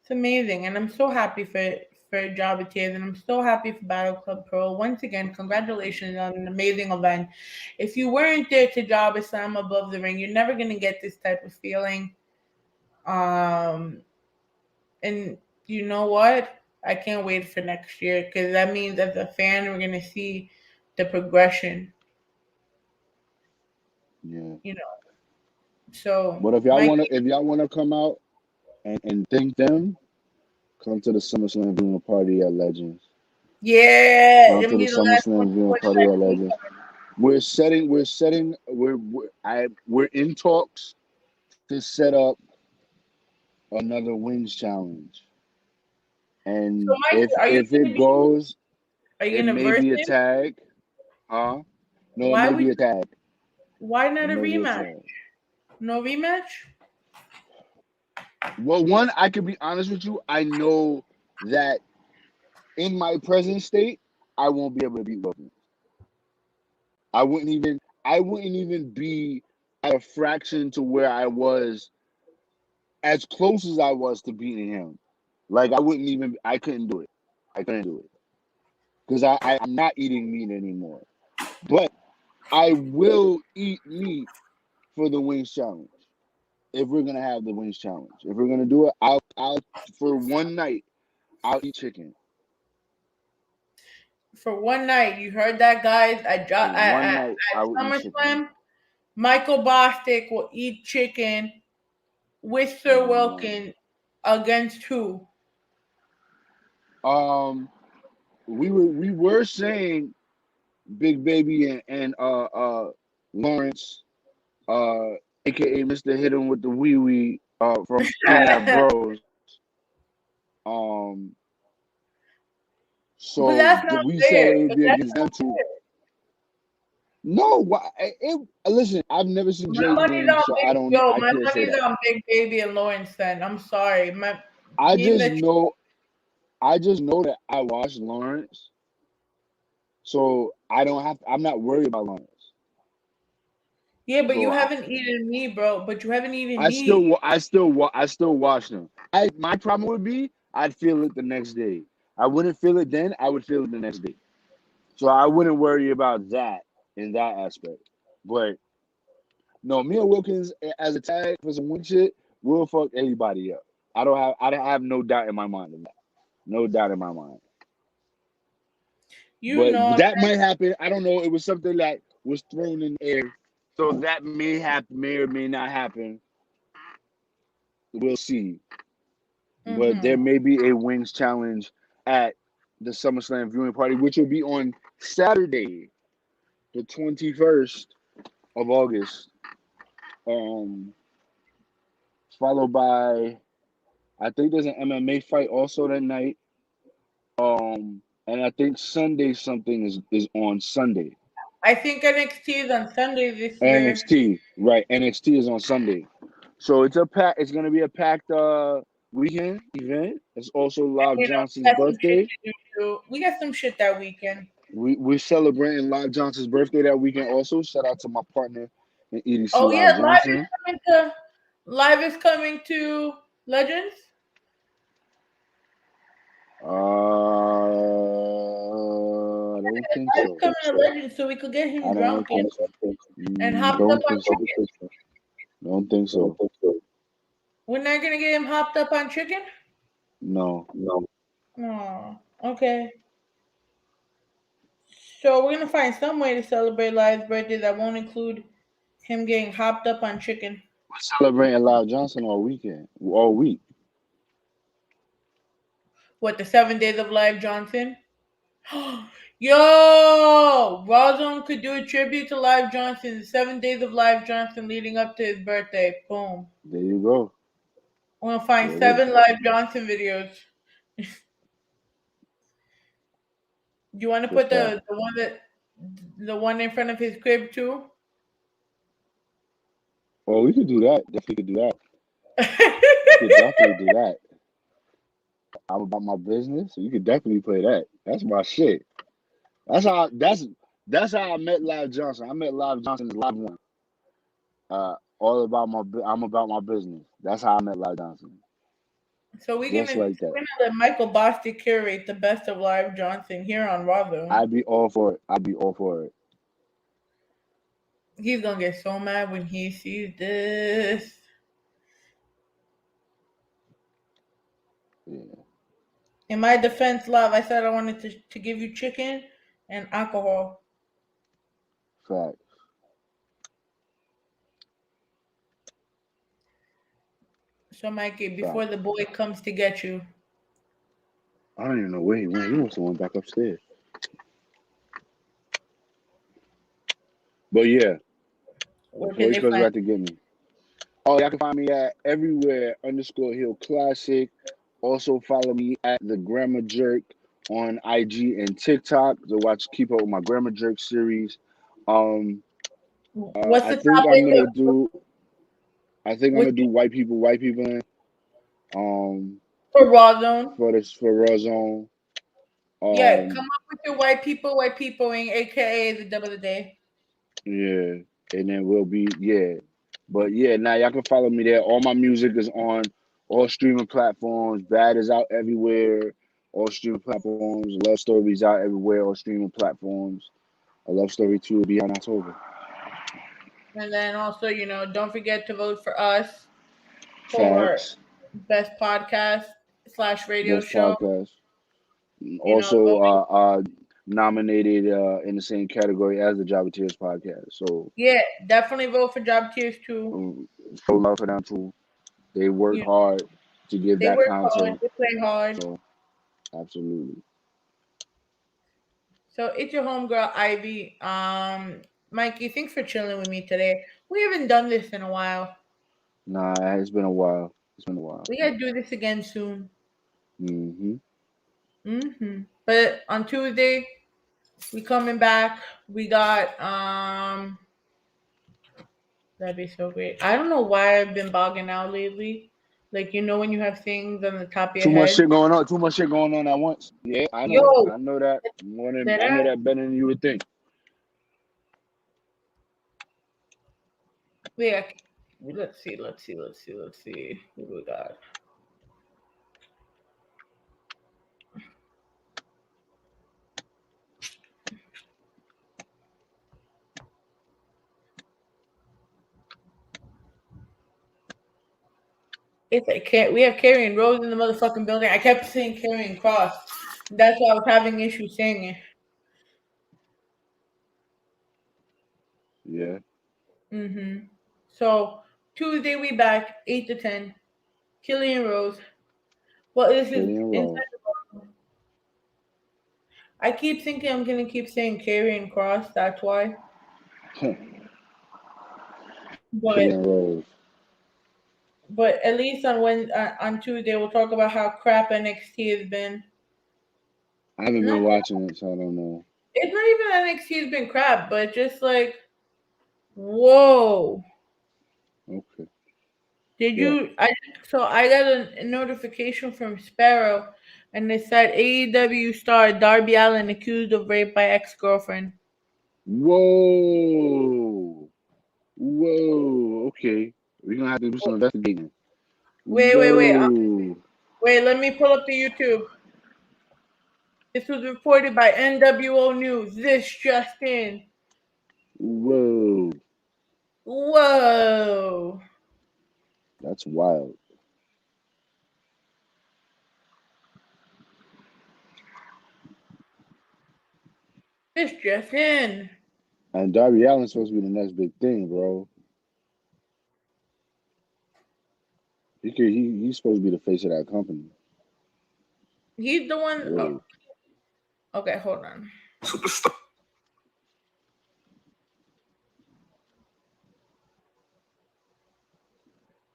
it's amazing. And I'm so happy for Jobberslam, and I'm so happy for Battle Club Pro. Once again, congratulations on an amazing event. If you weren't there to Jobberslam above the ring, you're never gonna get this type of feeling. Um, and you know what? I can't wait for next year because that means as a fan, we're gonna see the progression. Yeah. You know, so But Mike, if y'all wanna come out and thank them, come to the SummerSlam viewing party at Legends. yeah, Come let to the me the last one SummerSlam viewing before party at Legends. We're in talks to set up another wings challenge. So, And Mike, are you if gonna it be? goes, Are you it gonna may verse be a him? tag. Huh? No, it Why may would? be a tag. Why It not a may be a rematch? tag. No rematch. Well, one, I could be honest with you. I know that in my present state, I won't be able to beat Wilkins. I wouldn't even be at a fraction to where I was, as close as I was to beating him. Like I couldn't do it. I couldn't do it. Because I'm not eating meat anymore. But I will eat meat for the wings challenge. If we're gonna have the wings challenge. If we're gonna do it, I'll for one night, I'll eat chicken. For one night, you heard that, guys. For one At night, I will eat chicken. SummerSlam, Michael Bostic will eat chicken with Sir Mm. Wilkins against who? Um, we were saying Big Baby and Lawrence, aka Mr. Hit 'em with the wee wee, from Internet Bros. Um, But so that's not we said fair. it would But be that's against them not two. fair. No, why? Listen, I've never seen My Jake money's win, on so Big Yo. I My can't say money's that. on Big Baby and Lawrence. Then I'm sorry. My I being just that know, I just know that I watched Lawrence, so I don't have. I'm not worried about Lawrence. yeah, but you So haven't eaten me, bro. But you haven't eaten me. I still watch them. My problem would be I'd feel it the next day. I wouldn't feel it then. I would feel it the next day. So I wouldn't worry about that in that aspect. But no, me and Wilkins as a tag for some win shit will fuck anybody up. I don't have no doubt in my mind of that. No doubt in my mind. You But know, that might happen. I don't know. It was something that was thrown in the air. So that may happen, may or may not happen. We'll see. But there hmm may be a wings challenge at the SummerSlam viewing party, which will be on Saturday, the 21st of August. Um, followed by, I think there's an MMA fight also that night. And I think Sunday something is on Sunday. I think NXT is on Sunday this year. NXT, right? NXT is on Sunday. So it's gonna be a packed weekend event. It's also And Live you know, Johnson's we got some shit birthday. to do too. We got some shit that weekend. we're celebrating Live Johnson's birthday that weekend. Also, shout out to my partner in EDC, Oh Live yeah, Johnson. Live is coming to Legends. I don't think Live is so. coming to Legends, so we could get him I don't drunk think so. and hopped up Don't on think so. chicken. Don't think so. We're not gonna get him hopped up on chicken. No. Oh, okay. So we're gonna find some way to celebrate Live's birthday that won't include him getting hopped up on chicken. We're celebrating Live Johnson all weekend, all week. What, the 7 days of Live Johnson? Yo, Rawrrzone could do a tribute to Live Johnson. The 7 days of Live Johnson leading up to his birthday. Boom. There you go. We're gonna find There it is. 7 Live Johnson videos. Do you want to Just put that. the one in front of his crib too? Oh, we could do that. Definitely could do that. We could definitely do that. I'm about my business. So you could definitely play that. That's my shit. That's how. That's how I met Live Johnson. I met Live Johnson live one. All about my. I'm about my business. That's how I met Live Johnson. So we're Just gonna like that. let Michael Bostic curate the best of Live Johnson here on Rawrrzone. I'd be all for it. I'd be all for it. He's gonna get so mad when he sees this. Yeah. In my defense, love, I said I wanted to give you chicken and alcohol. Fact. So Mikey, before the boy comes to get you. I don't even know where he went. He must have went back upstairs. But yeah, the Where can police they was find about to get me. Oh, y'all can find me at everywhere _Hill Classic. Also follow me at the Grammar Jerk on IG and TikTok to keep up with my Grammar Jerk series. what's I the think topic I'm gonna do. I think I'm with gonna do white people, for Rawrrzone? for Rawrrzone. Yeah, come up with your white people, aka the double of the day. Yeah, and then we'll be but yeah. Now y'all can follow me there. All my music is on all streaming platforms. Bad is out everywhere. All streaming platforms. Love Stories out everywhere. All streaming platforms. A Love Story 2 will be on October. And then also, don't forget to vote for us for Facts. best podcast / radio Best show. podcast. Also, nominated in the same category as the Jobber Tears podcast. So Yeah, definitely vote for Job Tiers too. show love for them too. They work hard to give They that work hard, content. they play hard. So absolutely. So it's your homegirl Ivy. Mikey, thanks for chilling with me today. We haven't done this in a while. Nah, it's been a while. We gotta do this again soon. Mm-hmm. But on Tuesday, we coming back. We got that'd be so great. I don't know why I've been bogging out lately. Like when you have things on the top of your Too much head. shit going on. Too much shit going on at once. Yeah, I know. Yo, I know that I know that better than you would think. yeah. Let's see. What we got? It's like we have Carrying Rose in the motherfucking building. I kept saying Carrying Cross. That's why I was having issues saying it. Yeah. So Tuesday we back 8 to 10. Killian Rose. Well, this is inside the bubble. I keep thinking I'm gonna keep saying Carrying Cross. That's why. Killian Rose. But at least on Tuesday we'll talk about how crap NXT has been. I haven't been watching it, so I don't know. It's not even NXT has been crap, but just like, whoa. Okay. Did Yeah. you? So I got a notification from Sparrow, and it said AEW star Darby Allen accused of rape by ex-girlfriend. Whoa. Whoa. Okay. We're gonna have to do some investigating. Wait. Whoa. Wait, let me pull up the YouTube. This was reported by NWO News. This just in. Whoa. Whoa. That's wild. This just in. And Darby Allen's supposed to be the next big thing, bro. He's supposed to be the face of that company. He's the one. Whoa. Okay, hold on. Superstar.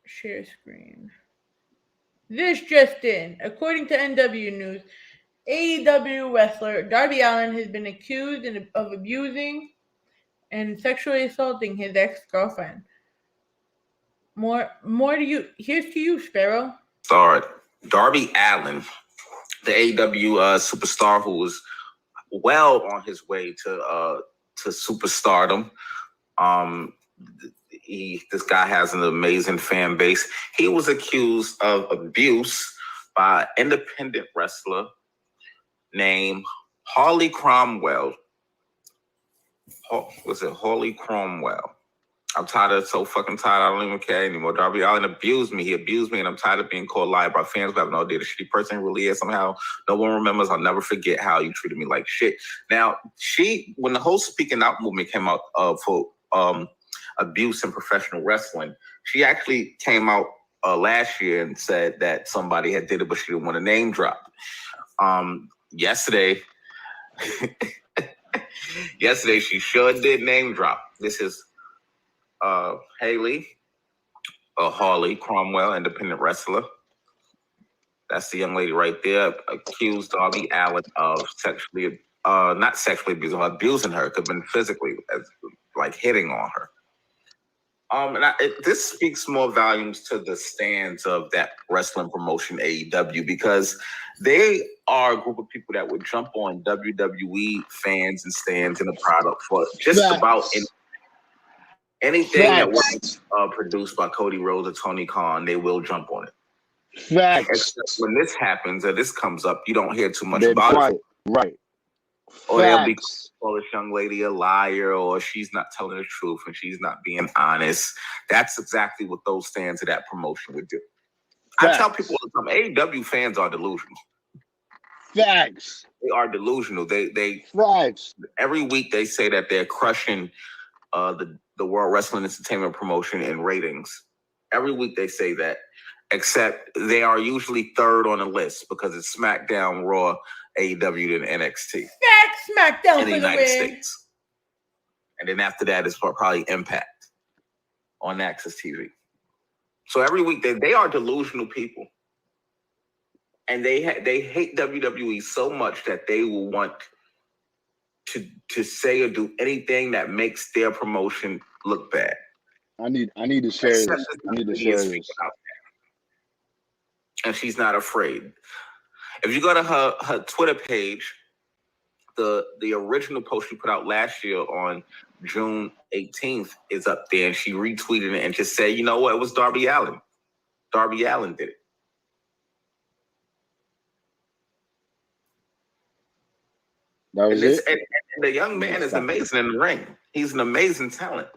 Share screen. This just in. According to NW News, AEW wrestler Darby Allen has been accused of abusing and sexually assaulting his ex-girlfriend. More to you. Here's to you, Sparrow. Starred Darby Allen, the AEW superstar who was well on his way to superstardom. This guy has an amazing fan base. He was accused of abuse by an independent wrestler named Harley Cromwell. Was it Harley Cromwell? I'm so fucking tired. I don't even care anymore. Darby Allen abused me. He abused me, and I'm tired of being called liar by fans who have no idea the shitty person he really is. Somehow, no one remembers. I'll never forget how you treated me like shit. Now, when the whole speaking out movement came out for abuse in professional wrestling, she actually came out last year and said that somebody had did it, but she didn't want to name drop. Yesterday, she sure did name drop. This is Harley Cromwell, independent wrestler. That's the young lady right there. Accused Darby Allen of not sexually abusing her, abusing her. Could have been physically, like hitting on her. This speaks more volumes to the stands of that wrestling promotion, AEW, because they are a group of people that would jump on WWE fans and stands in the product for just about anything that was produced by Cody Rhodes or Tony Khan. They will jump on it. Facts. Except when this happens or this comes up, you don't hear too much They're about quiet. it. Right. Or they'll be call this young lady a liar, or she's not telling the truth and she's not being honest. That's exactly what those fans of that promotion would do. Facts. I tell people all the time, AEW fans are delusional. Facts. They are delusional. They Facts. Every week they say that they're crushing the World Wrestling Entertainment promotion in ratings. Every week they say that, except they are usually third on the list because it's SmackDown, Raw, AEW, and NXT. SmackDown in the United States. And then after that is probably Impact on Access TV. So every week they are delusional people. And they hate WWE so much that they will want to say or do anything that makes their promotion look bad. I need to share this. I need to share this. And she's not afraid. If you go to her Twitter page, the original post she put out last year on June 18th is up there, and she retweeted it and just said, you know what, it was Darby Allen. Darby Allen did it. That was it. And the young man is amazing in the ring. He's an amazing talent.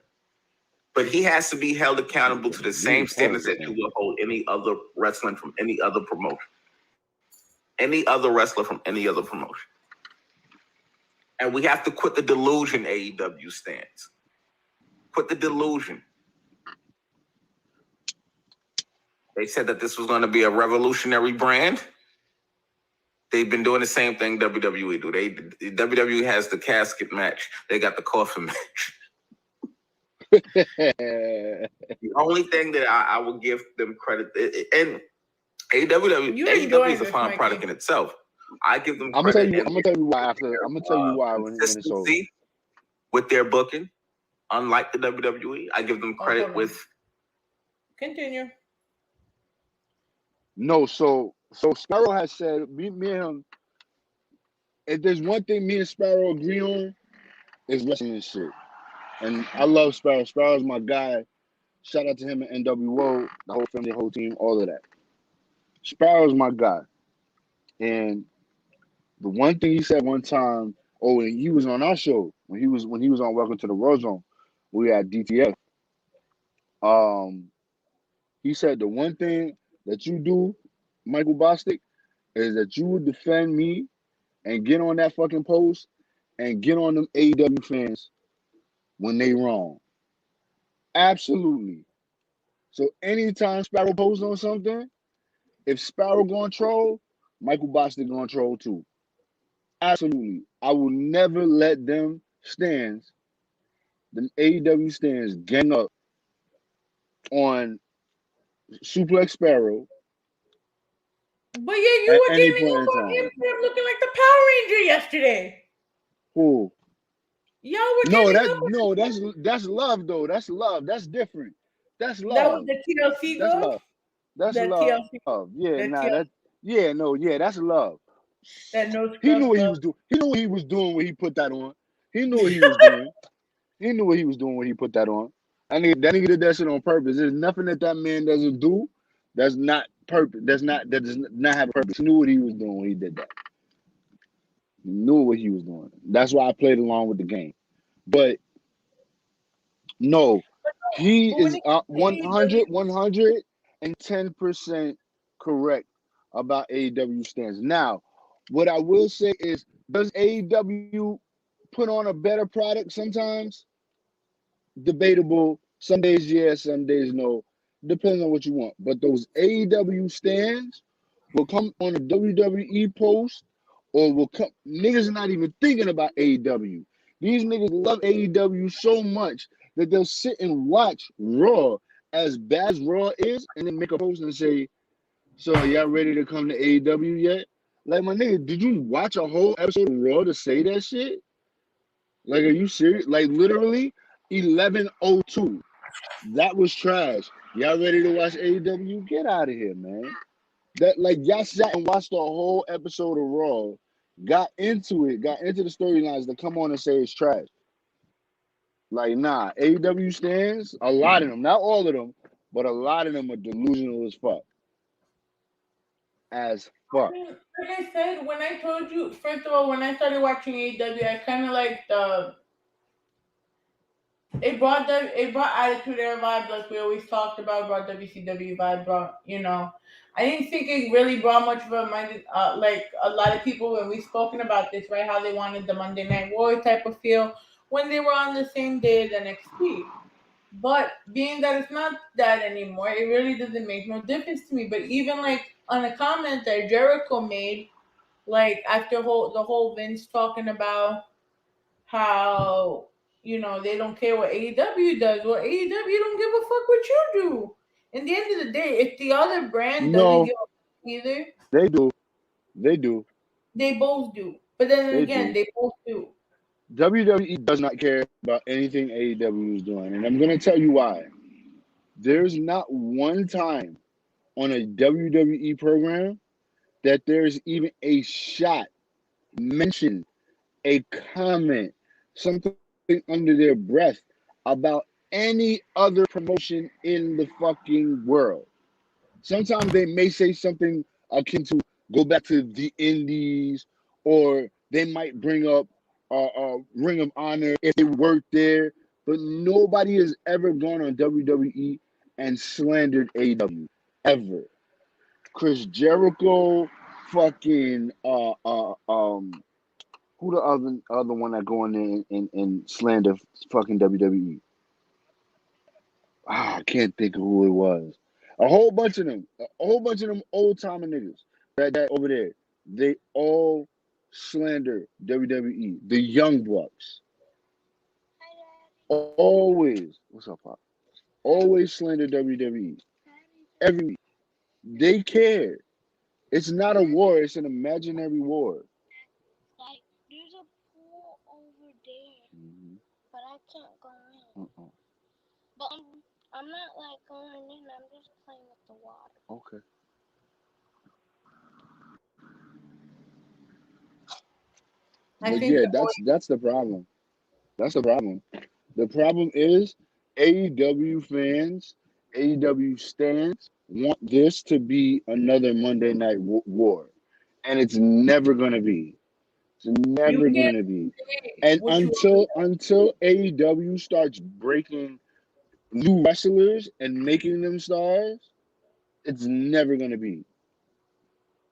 But he has to be held accountable to the same standards that you will hold any other wrestling from any other promotion. Any other wrestler from any other promotion. And we have to quit the delusion AEW stands. Quit the delusion. They said that this was going to be a revolutionary brand. They've been doing the same thing WWE do. WWE has the casket match. They got the coffin match. The only thing that I would give them credit, and AEW is a fine product in itself. I give them credit. I'm gonna tell you why after. I'm gonna tell you why when it's over. With their booking, unlike the WWE, I give them credit with. Continue. No, so Sparrow has said me and him. If there's one thing me and Sparrow agree on, is wrestling and shit. And I love Sparrow. Sparrow's my guy. Shout out to him and NWO, the whole family, the whole team, all of that. Sparrow's my guy. And the one thing he said one time, oh, and he was on our show when he was on Welcome to the Rawrrzone, we had DTF. Um, he said the one thing that you do, Michael Bostic, is that you would defend me and get on that fucking post and get on them AEW fans when they wrong. Absolutely. So anytime Sparrow posts on something, if Sparrow going troll, Michael Bostic going troll too. Absolutely. I will never let them stands, them AEW stands, gang up on Suplex Sparrow But yeah, you at were any ganging point up in on him time. for him looking like the Power Ranger yesterday. Who? Y'all were No, ganging that up on no, that's love though. That's love. That's different. That's that was love. the TLC That's love. love. That's That love. TLC, Yeah, that nah, TLC, that's love. that no He scrubs knew what he love. was doing. He knew what he was doing when he put that on. He knew what he was doing. He knew what he was doing when he put that on. That nigga did that shit on purpose. There's nothing that man doesn't do that's not purpose. That does not have a purpose. He knew what he was doing when he did that. He knew what he was doing. That's why I played along with the game. But no, he But when is it comes to AEW, 110% correct about AEW stands. Now, what I will say is, does AEW put on a better product sometimes? Debatable. Some days yes, some days no. Depends on what you want. But those AEW stands will come on a WWE post or will come. Niggas are not even thinking about AEW. These niggas love AEW so much that they'll sit and watch Raw, as bad as Raw is, and then make a post and say, so are y'all ready to come to AEW yet? Like, my nigga, did you watch a whole episode of Raw to say that shit? Like, are you serious? Like, literally, 11:02. That was trash. Y'all ready to watch AEW? Get out of here, man. That, like, y'all sat and watched the whole episode of Raw, got into the storylines to come on and say it's trash. Like, nah, AEW stands, a lot of them, not all of them, but a lot of them are delusional as fuck. As fuck. like I said, when I told you, first of all, when I started watching AEW, I kind of like the it brought Attitude Era vibe, like we always talked about. Brought WCW vibe. Brought, you know, I didn't think it really brought much of a mind. Like a lot of people when we spoken about this, right? How they wanted the Monday Night War type of feel when they were on the same day as NXT. But being that it's not that anymore, it really doesn't make no difference to me. But even like on a comment that Jericho made, like after the whole Vince talking about how they don't care what AEW does. Well, AEW don't give a fuck what you do. In the end of the day, if the other brand doesn't No, give a fuck either, they do. They do. they both do. But then They again, do. they both do. WWE does not care about anything AEW is doing. And I'm going to tell you why. There's not one time on a WWE program that there's even a shot, mention, a comment, something under their breath about any other promotion in the fucking world. Sometimes they may say something akin to go back to the indies, or they might bring up Ring of Honor if they worked there, but nobody has ever gone on WWE and slandered AEW ever. Chris Jericho, fucking who the other one that go in there and slander fucking WWE? I can't think of who it was. A whole bunch of them, old timer niggas that over there, they all slander WWE. The Young Bucks always, what's up, Pop? Always slander WWE every week. They care. It's not a war. It's an imaginary war. Like, there's a pool over there, Mhm. but I can't go in. Uh-uh. But I'm not like going in. I'm just playing with the water. Okay. I But think yeah, the that's the problem. That's the problem. The problem is AEW fans, AEW stands want this to be another Monday Night War, and it's never gonna be. It's you never can't gonna be. say And what you until AEW starts breaking new wrestlers and making them stars, it's never gonna be.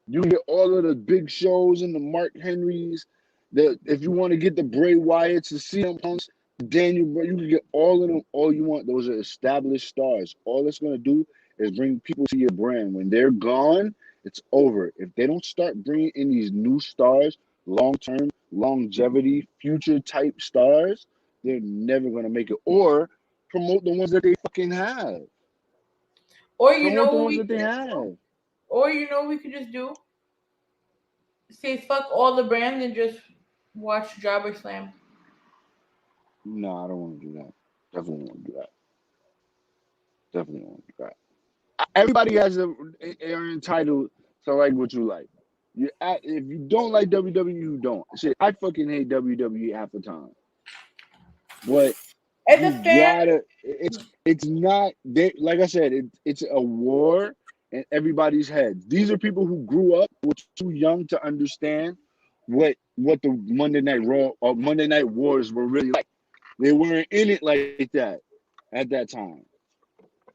You can get all of the big shows and the Mark Henrys. The if you want to get the Bray Wyatts, the CM Punks, Daniel, you can get all of them. All you want. Those are established stars. All it's gonna do is bring people to your brand. When they're gone, it's over. If they don't start bringing in these new stars, long term, longevity, future type stars, they're never gonna make it. Or promote the ones that they fucking have. or you Promote know the what ones we that could they just do? have. Or you know what we could just do? Say fuck all the brands and just watch Jobberslam. No, I don't want to do that. Definitely want to do that. Definitely want to do that. Everybody has are entitled to like what you like. If you don't like WWE, you don't. Shit, I fucking hate WWE half the time. But As a you fan, gotta. It's not. Like I said, it's a war in everybody's heads. These are people who grew up, were too young to understand what the Monday Night Raw or Monday Night Wars were really like. They weren't in it like that at that time.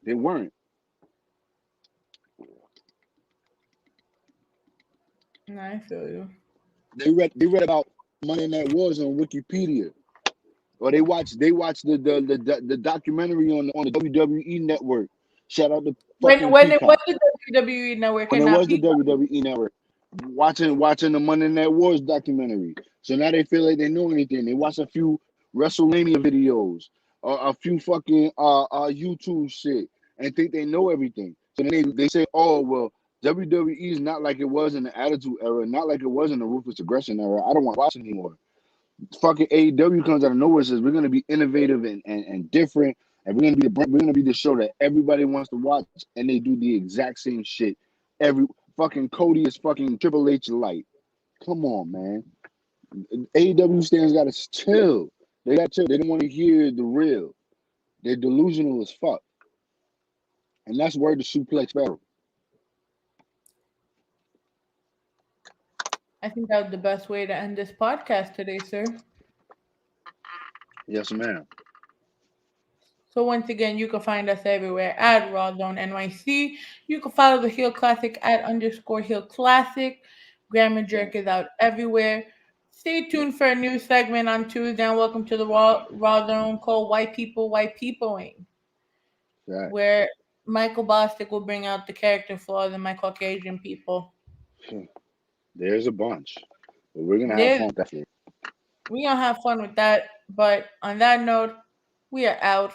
They weren't. no, I feel you. They read about Monday Night Wars on Wikipedia, or they watched the documentary on the WWE network. Shout out to fucking When it was Peacock the WWE network when and it not was the Peacock. WWE network. Watching the Monday Night Wars documentary. So now they feel like they know anything. They watch a few WrestleMania videos or a few fucking YouTube shit and think they know everything. So then they say, oh well, WWE is not like it was in the Attitude Era, not like it was in the Ruthless Aggression era. I don't want to watch anymore. Fucking AEW comes out of nowhere and says we're gonna be innovative and different, and we're gonna be the show that everybody wants to watch, and they do the exact same shit. Every fucking Cody is fucking Triple H light. Come on, man. AEW stands gotta chill. They got chill. They don't want to hear the real. They're delusional as fuck, and that's word to Suplex Sparrow. I think that was the best way to end this podcast today, sir. Yes, ma'am. So once again, you can find us everywhere at Rawrrzone NYC. You can follow the Heel Classic at _Heel Classic. Grammar Right. Jerk is out everywhere. Stay Yeah. tuned for a new segment on Tuesday. And welcome to the Raw Zone called White Peopling, Right. where Michael Bostic will bring out the character flaws in my Caucasian people. There's a bunch, but we're gonna have There's, fun with that shit. we gonna have fun with that. But on that note, we are out.